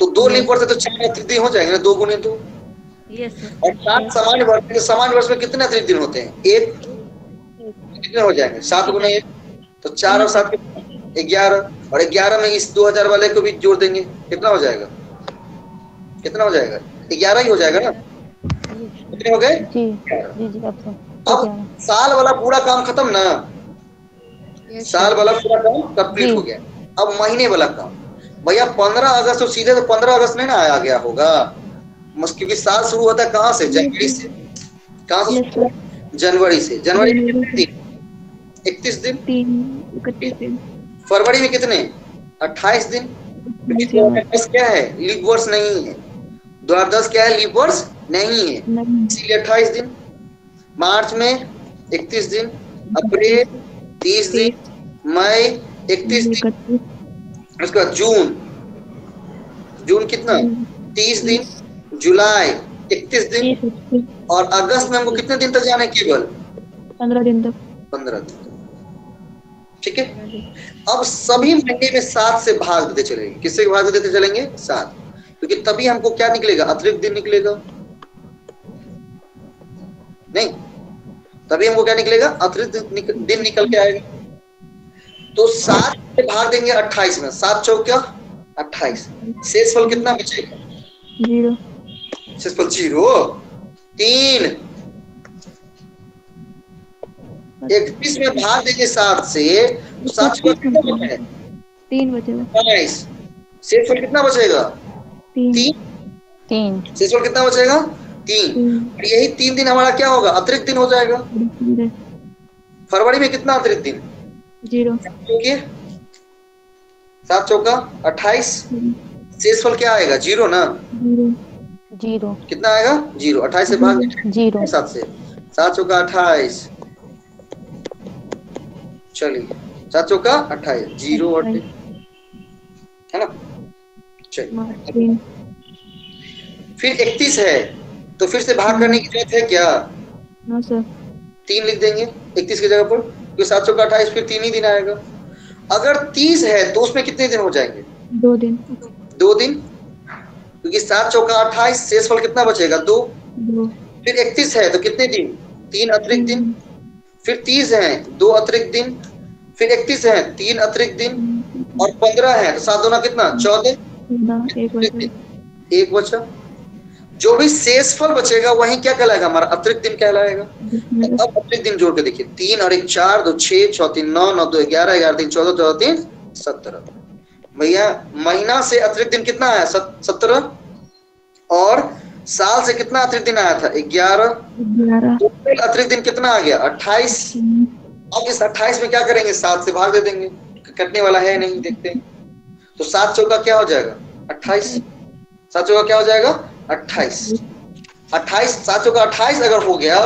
तो 2 लीप वर्ष है तो 4 अतिरिक्त दिन हो जाएंगे ना, 2 गुने 2। Yes sir. और 7 सामान्य वर्ष में, सामान्य वर्ष में कितने अतिरिक्त दिन होते हैं? 1। कितने हो जाएंगे? 7 गुने 1 तो 4 और 7 11। और 11 में इस 2000 वाले को भी जोड़ देंगे, कितना हो जाएगा? कितना हो जाएगा? 11 ही हो जाएगा ना? कितने हो गए? जी जी जी अब अब साल वाला पूरा काम खत्म ना? साल वाला पूरा काम कंप्लीट हो गया। अब महीने वाला काम, भैया 15 अगस्त तो सीधे तो 15 अगस्त में ना आया गया होगा, क्योंकि साल शुरू होता है कहाँ से? जनवरी से। कहाँ से? जनवरी से। जनवरी में कितने दिन? 31 दिन। 31 दिन। फरवरी में कितने? 28 दिन। 2010 क्या है? लीप वर्ष नहीं है। 2010 क्या है? लीप वर्ष नहीं है, इसीलिए 28 दिन। मार्च में 31 दिन, अप्रैल 30 दिन, मई 31 दिन, उसके बाद जून कितना? 30 दिन, जुलाई 31 दिन, और अगस्त में हमको कितने दिन तक जाना है? केवल 15 दिन तक। 15 दिन। ठीक है। अब सभी महीने में 7 से भाग देते चलेंगे। किससे भाग देते चलेंगे? 7, क्योंकि तभी हमको क्या निकलेगा? अतिरिक्त दिन निकलेगा। नहीं, तभी हमको क्या निकलेगा? अतिरिक्त दिन निकल के आएगा। तो 7 से भाग देंगे 28 में, 7 चौक 28। शेषफल कितना बचेगा? 0। शेषफल 0। 3। 31 में भाग देंगे 7 से, तो 7 चौक कितना बचेगा? 3 बचेगा। 22। शेषफल कितना बचेगा? 3। शेषफल कितना बचेगा? 3। और यही 3 दिन हमारा क्या होगा? अतिरिक्त दिन हो जाएगा। फरवरी में कितना अतिरिक्त दिन? 0। 7 चौका 28। शेषफल क्या आएगा? 0 ना? 0 कितना आएगा? 0। 28 से भाग 0 7 से, 7 चौका 28। चलिए 7 चौका 28, 0 और है ना? चलिए फिर 31 है, तो फिर से भाग करने की जरूरत है क्या? हाँ सर। 3 लिख देंगे 31 की जगह पर, क्योंकि 7 चौका 28 फिर 3 ही दिन आएगा। अगर 30 है तो उसमें कितने दिन हो जाएंगे? 2 दिन। 2 दिन, क्योंकि 7 चौका 28, शेषफल कितना बचेगा? 2। फिर 31 है तो कितने दिन? 3 अतिरिक्त दिन। फिर 30 है 2 अतिरिक्त दिन। फिर 31 है 3 अतिरिक्त दिन, और 15 है तो 7 दूना कितना? 14। एक बचा। जो भी शेषफल बचेगा वही क्या कहलाएगा? हमारा अतिरिक्त दिन कहलाएगा। तो अब अतिरिक्त दिन जोड़ के देखिए, 3 और 1 4, 2 6, 6 3 9, 9 2 11, 11 3 14, 14 3 17। भैया महीना से अतिरिक्त दिन कितना आया? 17। और साल से कितना अतिरिक्त दिन आया था? 11। टोटल अतिरिक्त दिन कितना आ गया? 28। अब इस 28 में क्या करेंगे? 7 से भाग दे देंगे, कटने वाला है नहीं, देखते हैं। तो 7 चौका क्या हो जाएगा? 28। 7 चौका क्या हो जाएगा? 28। 28 7 चौका 28 अगर हो गया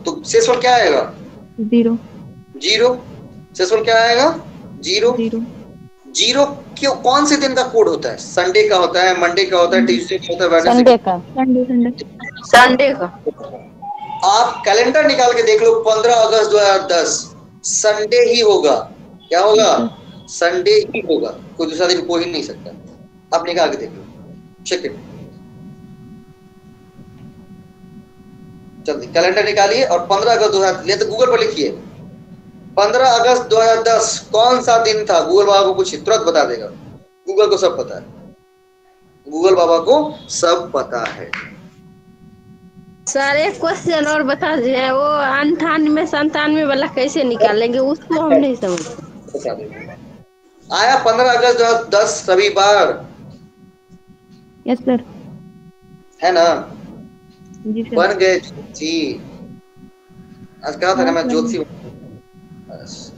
तो शेषफल क्या आएगा? 0। 0। शेषफल क्या आएगा? 0। 0 क्यों? कौन से दिन का कोड होता है? संडे का होता है, मंडे का होता है, ट्यूसडे का होता है, संडे का। संडे का। आप कैलेंडर निकाल के देख लो, 15 अगस्त 2010 संडे ही होगा। क्या होगा? संडे ही होगा, कोई दूसरा दिन हो ही नहीं सकता। आप निकाल के देख लो, चेक इट। जल्दी कैलेंडर निकालिए और 15 अगस्त 2010 ले तो गूगल पर लिखिए 15 अगस्त 2010 कौन सा दिन था? गूगल बाबा को पूछिए, तुरंत बता देगा। गूगल को सब पता है, गूगल बाबा को सब पता है। सर एक क्वेश्चन और बता दीजिए, वो 98 97 वाला कैसे निकालेंगे? उसको हम नहीं समझ। बता देंगे। आया 15 अगस्त 2010 रविवार, यस सर। है ना? जी सर। बन गए जी। आज कहा था ना मैं ज्योतिषी।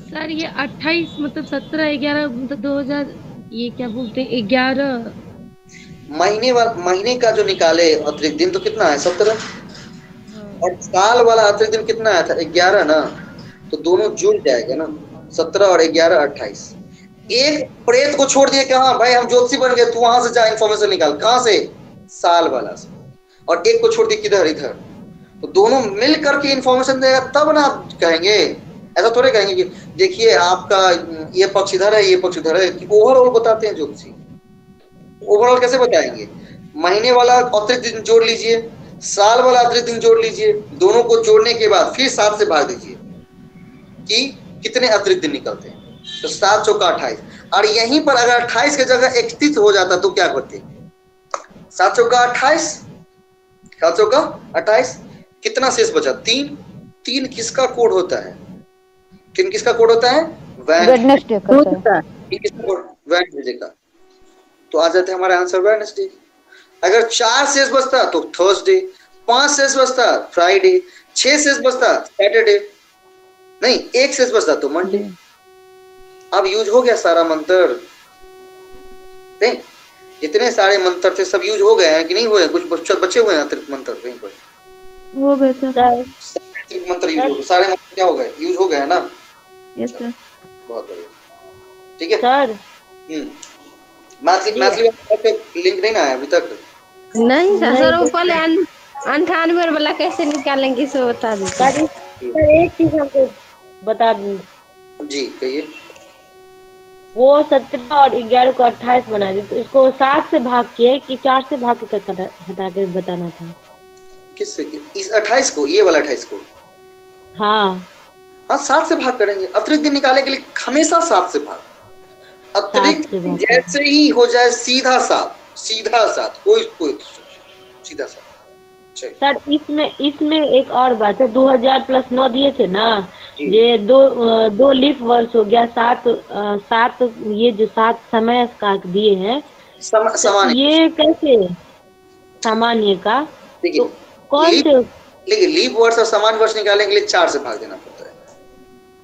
सर ये 28 मतलब 17/11 मतलब 2000 ये क्या बोलते हैं 11 महीने का जो निकाले अतिरिक्त दिन तो कितना है 17, और साल वाला अतिरिक्त दिन कितना आया था 11 ना, तो दोनों जुड़ जाएगा ना 17 और 11 28। एक प्रेत को छोड़ दिए कहा भाई हम ज्योतिषी बन गए, तू वहां से जा इन्फॉर्मेशन निकाल, कहां से? साल वाला से। और एक को छोड़ दिए किधर? इधर। तो दोनों मिल करके इन्फॉर्मेशन देगा तब ना आप कहेंगे। ऐसा थोड़े कहेंगे कि देखिए आपका ये पक्ष इधर है, ये पक्ष इधर है, कि ओवरऑल बताते हैं ज्योतिषी। ओवरऑल कैसे बताएंगे? महीने वाला अतिरिक्त दिन जोड़ लीजिए, साल वाला अतिरिक्त दिन जोड़ लीजिए, दोनों को जोड़ने के बाद फिर 7 से भाग दीजिए कि कितने अतिरिक्त दिन निकलते हैं। तो 7 चौका 28, और यहीं पर अगर 28 की जगह 31 हो जाता तो क्या करते? 7 चौका 28, 7 चौका 28, कितना शेष बचा? 3। 3 किसका कोड होता है? 3 किसका कोड होता है? वेडनेसडे का सर। वेडनेसडे का। तो आ जाते हमारा आंसर वेडनेसडे। अगर 4 शेष बचता तो थर्सडे, 5 शेष बचता फ्राइडे, 6 शेष बचता सैटरडे, नहीं 1 शेष बचता तो मंडे। अब यूज हो गया सारा मंत्र, नहीं जितने सारे मंत्र थे सब यूज हो गए हैं कि नहीं हुए? कुछ बचे हुए हैं अतिरिक्त मंत्र कहीं पर? हो गए सर। मंत्र यूज हो गए, सारे मंत्र क्या हो गए? यूज हो गए है ना? Yes sir. बहुत बढ़िया, ठीक है सर। मैथली लिंक नहीं ना आया अभी तक? नहीं सर, वो पहले 98 वाला कैसे निकालेंगे सो बता दीजिए। सर एक चीज हमको बता दूं जी, कहिए। वो 17 और 11 को 28 बना दी, तो इसको 7 से भाग किए कि 4 से भाग के हटा के बताना था। किससे? इस 28 को, ये वाला 28 को? हाँ 7 से भाग करेंगे। अतिरिक्त दिन निकालने के लिए हमेशा 7 से भाग। अतिरिक्त जैसे ही हो जाए सीधा 7, सीधा 7, कोई सीधा 7। सर इसमें एक और बात है, 2000 + 9 दिए थे ना, ये दो लीफ वर्ष हो गया, 7 ये जो 7 समय का दिए हैं, ये कैसे सामान्य का? देखिए तो कौन से? लेकिन लीप वर्ष और सामान्य वर्ष निकालने के लिए 4 से भाग देना पड़ता है।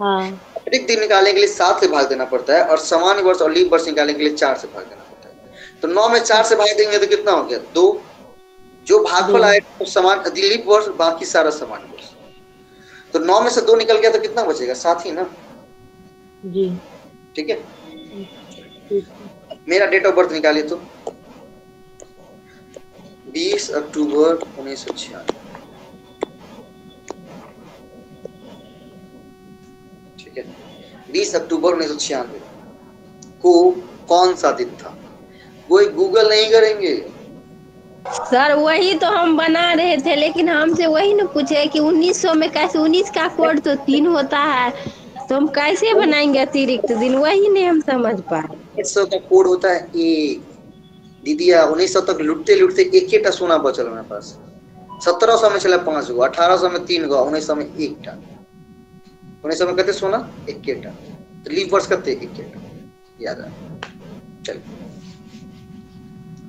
हाँ। अतिरिक्त दिन निकालने के लिए 7 से भाग देना पड़ता है, और सामान्य वर्ष और लीप वर्ष निकालने के लिए 4 से भाग देना पड़ता है। तो 9 में 4 से भाग देंगे तो कितना हो गया? 2। जो भागफल आएगा तो समान लीप वर्ष, बाकी सारा सामान्य वर्ष। तो 9 में से 2 निकल गया तो कितना बचेगा? 7 ही ना जी। ठीक है। मेरा डेट ऑफ बर्थ निकालिए तो 20 अक्टूबर 1996। ठीक है, 20 अक्टूबर 1996 को कौन सा दिन था? कोई गूगल नहीं करेंगे सर। वही तो हम बना रहे थे, लेकिन हमसे वही न पूछे कि 1900 में कैसे, 19 का कोड तो 3 होता है, तो हम कैसे बनाएंगे अतिरिक्त दिन? वही नहीं हम समझ पाए। 1900 का कोड होता है 1। दीदिया 1900 तक लुटते लुटते एक ही सोना बचल मेरे पास। 1700 में चला 5 गो, 1800 में 3 गो, 1900 में 1 टा। 1900 में कहते सोना 1 टा, तो लीप वर्ष करते 1 टा, याद है?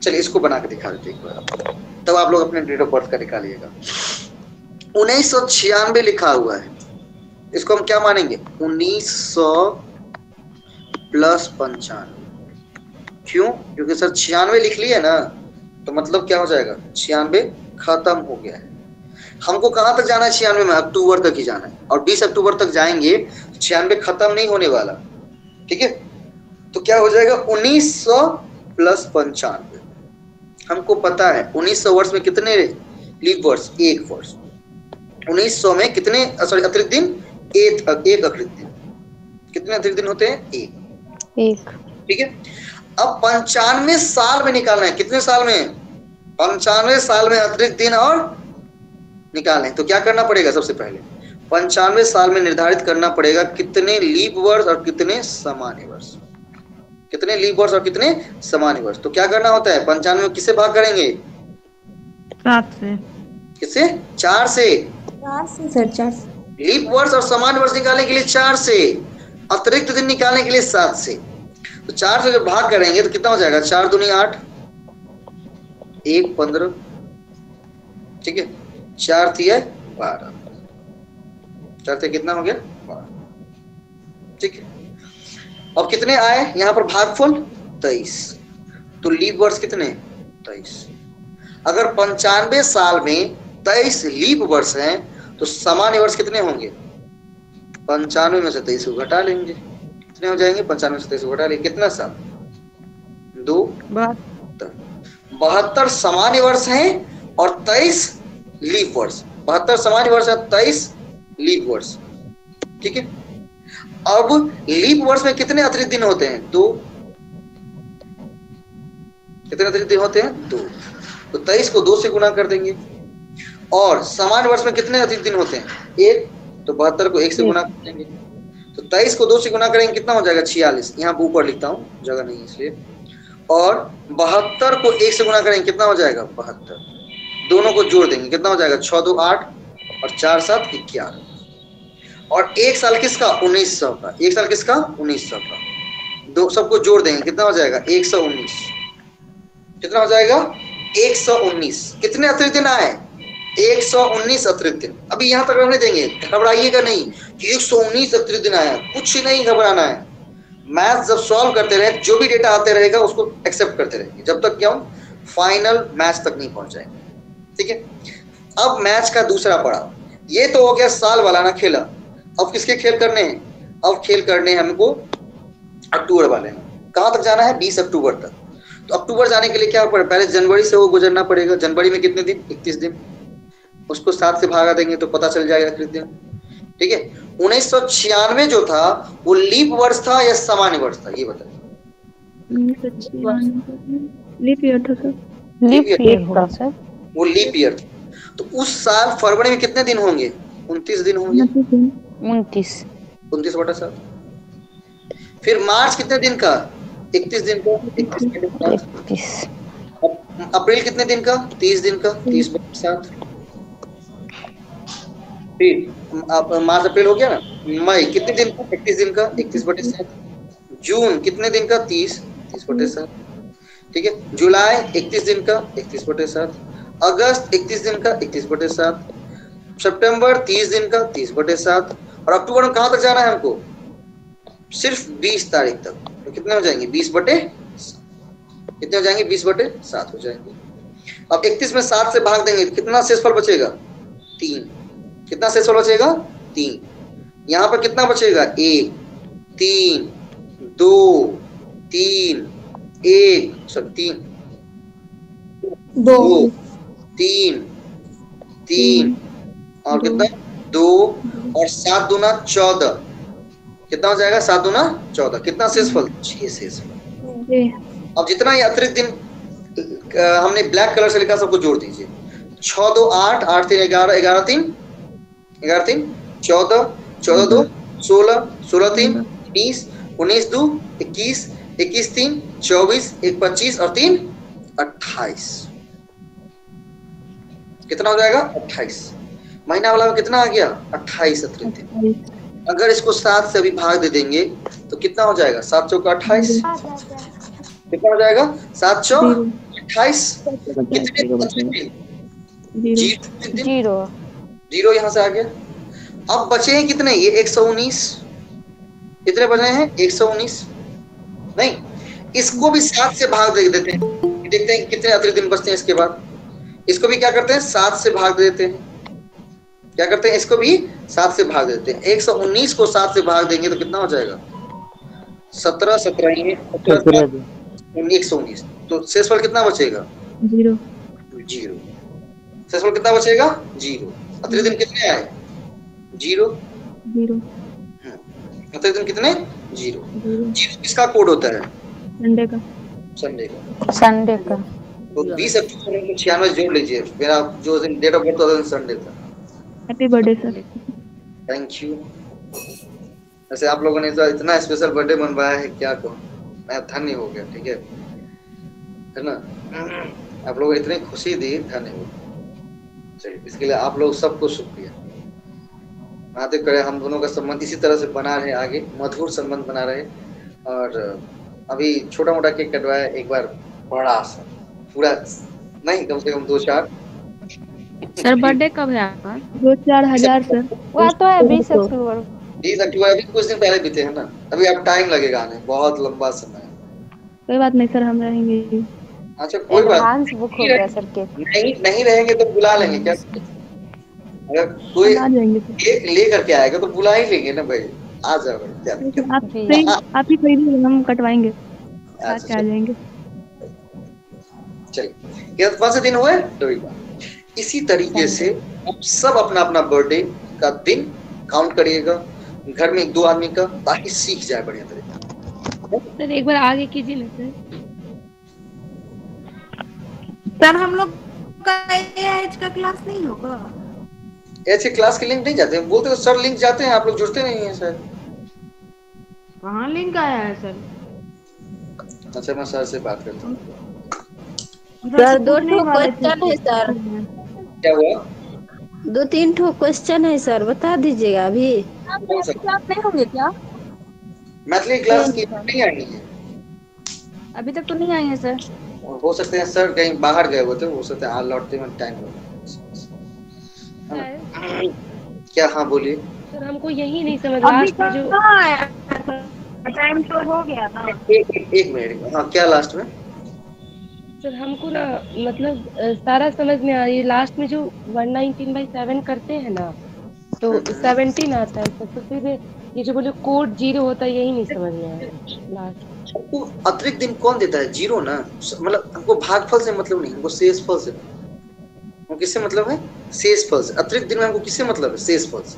चलिए इसको बना के दिखा देते एक बार, तब आप लोग अपने डेट ऑफ बर्थ का निकालिएगा। 1996 लिखा हुआ है, इसको हम क्या मानेंगे? 1900 + 95। क्यों? क्योंकि सर 96 लिख लिए ना, तो मतलब क्या हो जाएगा? 96 खत्म हो गया है। हमको कहां तक जाना है? 96 में अक्टूबर तक ही जाना है, और 20 अक्टूबर तक जाएंगे 96 खत्म नहीं होने वाला। ठीक है, तो क्या हो जाएगा? 1900 + 95। हमको पता है 1900 वर्ष में कितने लीप वर्ष? 1 वर्ष। 1900 में कितने अतिरिक्त दिन? 1 अतिरिक्त दिन। कितने अतिरिक्त दिन होते हैं? 1। ठीक है, अब 95 साल में निकालना है। कितने साल में? 95 साल में अतिरिक्त दिन और निकालना है। तो क्या करना पड़ेगा? सबसे पहले 95 साल में निर्धारित करना पड़ेगा कितने लीप वर्ष और कितने सामान्य वर्ष। कितने लीप वर्ष और कितने सामान्य वर्ष। तो क्या करना होता है? 95 में किससे भाग करेंगे? 7 से। किससे? 4 से। 4 से सर, 4 से। लीप वर्ष और सामान्य वर्ष निकालने के लिए 4 से, अतिरिक्त दिन निकालने के लिए 7 से। तो 4 से जब भाग करेंगे तो कितना हो जाएगा? 4 दूनी 8, 1 15, ठीक है, 4 तिया 12, 4 तिया कितना हो गया? 12, ठीक है। अब कितने आए यहाँ पर भागफल? 23। तो लीप वर्ष कितने? 23। अगर 95 साल में 23 लीप वर्ष हैं तो सामान्य वर्ष कितने होंगे? 95 में से 23 को घटा लेंगे, कितने हो जाएंगे? 95 में से 23 को घटा लेंगे, कितना साल? 2 72 सामान्य वर्ष हैं और 23 लीप वर्ष। 72 सामान्य वर्ष है, 23 लीप वर्ष, ठीक है। अब लीप वर्ष में कितने अतिरिक्त दिन होते हैं? 2। कितने अतिरिक्त दिन होते हैं? 2। तो 23 को 2 से गुना कर देंगे। और सामान्य वर्ष में कितने अतिरिक्त दिन होते हैं? 1। तो 72 को 1 से गुना कर देंगे। तो 23 को 2 से गुना करेंगे, कितना हो जाएगा? 46। यहाँ ऊपर लिखता हूँ, जगह नहीं है इसलिए। और 72 को 1 से गुना करेंगे, कितना हो जाएगा? 72। दोनों को जोड़ देंगे, कितना हो जाएगा? 6 2 8 और 4 7 11। और 1 साल किसका? 1900 का। 1 साल किसका? 1900 का। दो सबको जोड़ देंगे, कितना हो जाएगा? 119। कितना हो जाएगा? 119। कितने अतिरिक्त दिन आए? 119 अतिरिक्त दिन। अभी यहां तक रहने देंगे, घबराइएगा नहीं कि 119 अतिरिक्त दिन आया, कुछ नहीं घबराना है। मैथ जब सॉल्व करते रहे, जो भी डेटा आते रहेगा उसको एक्सेप्ट करते रहेंगे, जब तक कि हम फाइनल मैच तक नहीं पहुंच जाएंगे, ठीक है। अब मैच का दूसरा पड़ाव, ये तो हो गया साल वाला ना खेला। अब किसके खेल करने हैं? अब खेल करने हैं हमको अक्टूबर वाले में। कहां तक जाना है? 20 अक्टूबर तक। तो अक्टूबर जाने के लिए क्या पड़ेगा? पहले जनवरी से वो गुजरना पड़ेगा। जनवरी में कितने दिन? 31 दिन। उसको 7 से भागा देंगे तो पता चल जाएगा कितने दिन, ठीक है। 1996 जो था वो लीप वर्ष था या सामान्य वर्ष था? ये बताइए। लीप ईयर था सर। लीप ईयर था सर। वो लीप ईयर। तो उस साल फरवरी में कितने दिन होंगे? 29 दिन होंगे। 29 बटा 7। फिर मार्च कितने दिन का? 31 दिन का। 31। अप्रैल कितने दिन का? 30 दिन का। 30 बटा 7। फिर मार्च अप्रैल हो गया ना। मई कितने दिन का? 31 दिन का। 31 बटे 7। जून कितने दिन का? 30 बटे 7, ठीक है। जुलाई 31 दिन का। 31 बटे 7। अगस्त 31 दिन का। 31 बटे 7। सितंबर 30 दिन का। 30 बटे 7। और अक्टूबर में कहां तक जाना है हमको? सिर्फ 20 तारीख तक। तो कितने हो जाएंगे? 20 बटे 7। कितने हो जाएंगे? 20 बटे 7 हो जाएंगे। अब 31 में 7 से भाग देंगे, कितना शेषफल बचेगा? 3। कितना शेषफल बचेगा? 3। यहाँ पर कितना बचेगा? 1 3 2 3 1 3 2 3 3 और कितना? 2 और 7 दूना 14। कितना हो जाएगा? 7 दूना 14। कितना शेषफल? 6 शेषफल। अब जितना ये अतिरिक्त दिन हमने ब्लैक कलर से लिखा, सबको जोड़ दीजिए। 6 2 8 8 3 11 11 3 14 14 2 16 16 3 19 19 2 21 21 3 24 1 25 और 3 28। कितना हो जाएगा? 28। महीना वाला में कितना आ गया? 28 अतिरिक्त दिन। अगर इसको 7 से अभी भाग दे देंगे तो कितना हो जाएगा? 7 चौका 28। कितना हो जाएगा? 7 चौक 28। कितने? जीरो यहाँ से आ गया। अब बचे हैं कितने? ये 119। कितने बचे हैं? 119 नहीं, इसको भी 7 से भाग दे देते हैं, देखते हैं कितने अतिरिक्त दिन बचते हैं। इसके बाद इसको भी क्या करते हैं? 7 से भाग देते हैं। क्या करते हैं? इसको भी 7 से भाग देते हैं। 119 को 7 से भाग देंगे तो कितना हो जाएगा? 17 17 119। तो शेषफल कितना बचेगा? 0। शेषफल कितना बचेगा? 0। अतिरिक्त दिन कितने आए? 0। अतिरिक्त दिन कितने? 0। किसका कोड होता है? संडे का। तो 20 अक्टूबर 1996 जोड़ लीजिए। मेरा जो दिन डेट ऑफ बर्थ था संडे था। Happy birthday sir. Thank you. ऐसे आप लोगों ने तो इतना स्पेशल बर्थडे मनवाया है, क्या कहूँ, मैं धन्य हो गया, ठीक है ना। आप लोगों ने इतनी खुशी दी, धन्य हो। चलिए, इसके लिए आप लोग सबको शुक्रिया। महादेव करे हम दोनों का संबंध इसी तरह से बना रहे, आगे मधुर संबंध बना रहे। और अभी छोटा मोटा केक कटवाया, एक बार बड़ा सा पूरा नहीं, कम से कम 2-4। सर बर्थडे कब है आपका? 2-4 हजार सर। वह तो है 20 अक्टूबर। 20 अक्टूबर, अभी कुछ दिन पहले बीते हैं ना, अभी अब टाइम लगेगा आने, बहुत लंबा समय है। कोई बात नहीं सर, हम रहेंगे। अच्छा कोई बात एडवांस बुक हो गया सर के। नहीं रहेंगे तो बुला लेंगे क्या, अगर कोई आ जाएंगे केक लेकर के आएगा तो बुला ही लेंगे ना भाई, आ जाओ भाई क्या। आप ही खरीदिए, हम कटवाएंगे, आ अच्छा, जाएंगे। चलिए कौन से दिन हुए रविवार। इसी तरीके से आप सब अपना अपना बर्थडे का दिन काउंट करिएगा घर में 1-2 आदमी का, ताकि सीख जाए बढ़िया तरीके। सर एक बार आगे कीजिए ना सर। सर हम लोग का एच का क्लास नहीं होगा? ऐसे क्लास के लिंक नहीं जाते हैं, बोलते तो सर लिंक जाते हैं, आप लोग जुड़ते नहीं हैं सर। कहाँ लिंक आया है सर? अच्छा मैं सर से बात करता हूँ। सर 2 क्वेश्चन है सर। क्या हुआ? 2-3 क्वेश्चन है सर, बता दीजिएगा अभी। क्लास नहीं होंगे क्या? मैथिली क्लास की नहीं आई है अभी तक तो नहीं आई है सर। हो सकते हैं सर कहीं बाहर गए हुए थे, हो सकते हैं आज लौटते में टाइम लगे। क्या? हाँ बोलिए सर हमको यही नहीं समझ अभी लास्ट में जो टाइम तो हो गया ना। एक मिनट। हाँ क्या लास्ट में? सर हमको ना मतलब सारा समझ में आ रही है, लास्ट में जो 119/7 करते हैं ना तो 17 आता है सर, तो फिर ये जो बोले कोड 0 होता है, यही नहीं समझ में आ रहा लास्ट। हमको अतिरिक्त दिन कौन देता है? 0 ना, मतलब हमको भागफल से मतलब नहीं, हमको शेषफल से। हमको किससे मतलब है? शेषफल से। अतिरिक्त दिन में हमको किससे मतलब है? शेषफल से।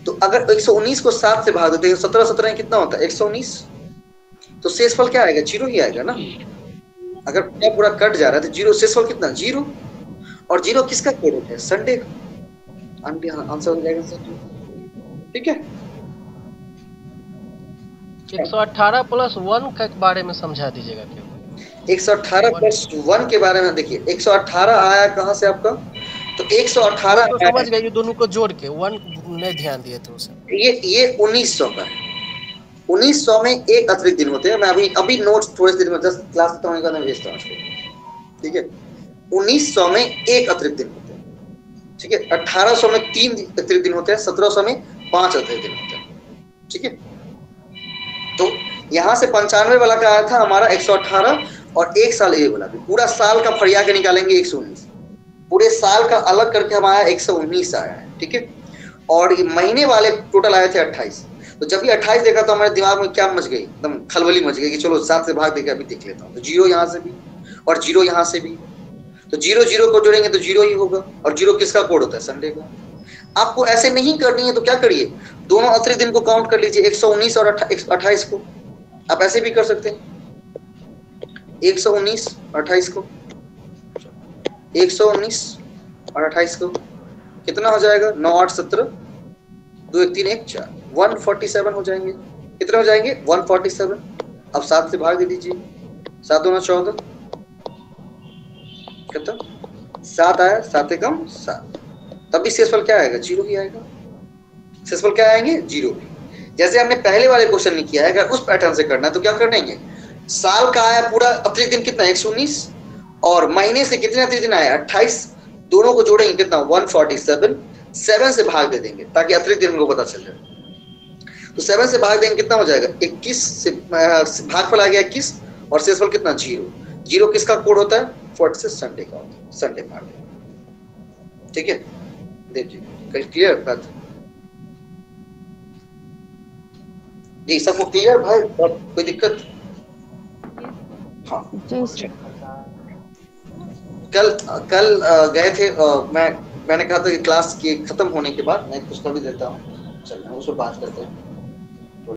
तो अगर 119 को 7 से भाग देते हैं, 17 कितना होता है? 119। तो शेषफल क्या आएगा? 0 ही आएगा ना। अगर पूरा कट जा रहा है तो 0, शेषफल कितना? 0। और 0 किसका कोड होता है? संडे का। आंसर हो जाएगा सर, ठीक है। 118 + 1 के बारे में समझा दीजिएगा क्यों? 118 + 1 के बारे में देखिए, 118 आया कहाँ से आपका? तो 118 तो समझ गए, ये दोनों को जोड़ के 1 नहीं ध्यान दिए थे उसे। ये 1900 का है। 1900 में एक अतिरिक्त दिन होते हैं। मैं अभी नोट्स थोड़ी देर में जस्ट क्लास खत्म होने का मैं भेजता हूँ, ठीक है। 1900 में एक अतिरिक्त दिन होते हैं, ठीक है। 1800 में 3 अतिरिक्त दिन होते हैं, 1700 में 5 अतिरिक्त दिन होते हैं, ठीक है। तो यहाँ से 95 वाला का आया था हमारा 118, और 1 साल ये वाला भी, पूरा साल का फरिया के निकालेंगे 119, पूरे साल का अलग करके हमारा 119 आया है, ठीक है। और ये महीने वाले टोटल आए थे 28। तो जब ये 28 देखा तो हमारे दिमाग में क्या मच गई? एकदम खलबली मच गई कि चलो 7 से भाग देके अभी देख लेता हूँ। तो 0 यहाँ से भी और 0 यहाँ से भी, तो 0 को जोड़ेंगे तो 0 ही होगा। और 0 किसका कोड होता है? संडे का। आपको ऐसे नहीं करनी है तो क्या करिए, दोनों अतिरिक्त दिन को काउंट कर लीजिए, 119 और 28 को। आप ऐसे भी कर सकते हैं, 119 और 28 को, 119 और 28 को कितना हो जाएगा? 9 8 17, 2 1 3 1 4, 147 हो जाएंगे। कितने हो जाएंगे? 147। अब 7 से भाग दे दीजिए, 7 दूना 14, कितना? 7 आया, 7 से कम 7। तब भी शेषफल क्या आएगा? 0 ही आएगा। शेषफल क्या आएंगे? 0 ही। जैसे हमने पहले वाले क्वेश्चन में किया है, अगर उस पैटर्न से करना है तो क्या करेंगे? साल का आया पूरा अतिरिक्त दिन कितना? 119, और महीने से कितने अतिरिक्त दिन आया? 28। दोनों को जोड़ेंगे कितना? 147। 7 से भाग दे देंगे ताकि अतिरिक्त दिन को पता चल जाए। तो 7 से भाग देंगे, कितना हो जाएगा? 21 से भागफल आ गया 21, और शेषफल कितना? 0। 0 किसका कोड होता है? 40 से संडे का होता है, संडे मार देंगे, ठीक है। देखिए कल क्लियर बात जी, सबको क्लियर भाई? कोई दिक्कत? हाँ कल गए थे, मैंने कहा था कि क्लास के खत्म होने के बाद मैं कुछ कभी देता हूँ, चलिए उस पर बात करते हैं।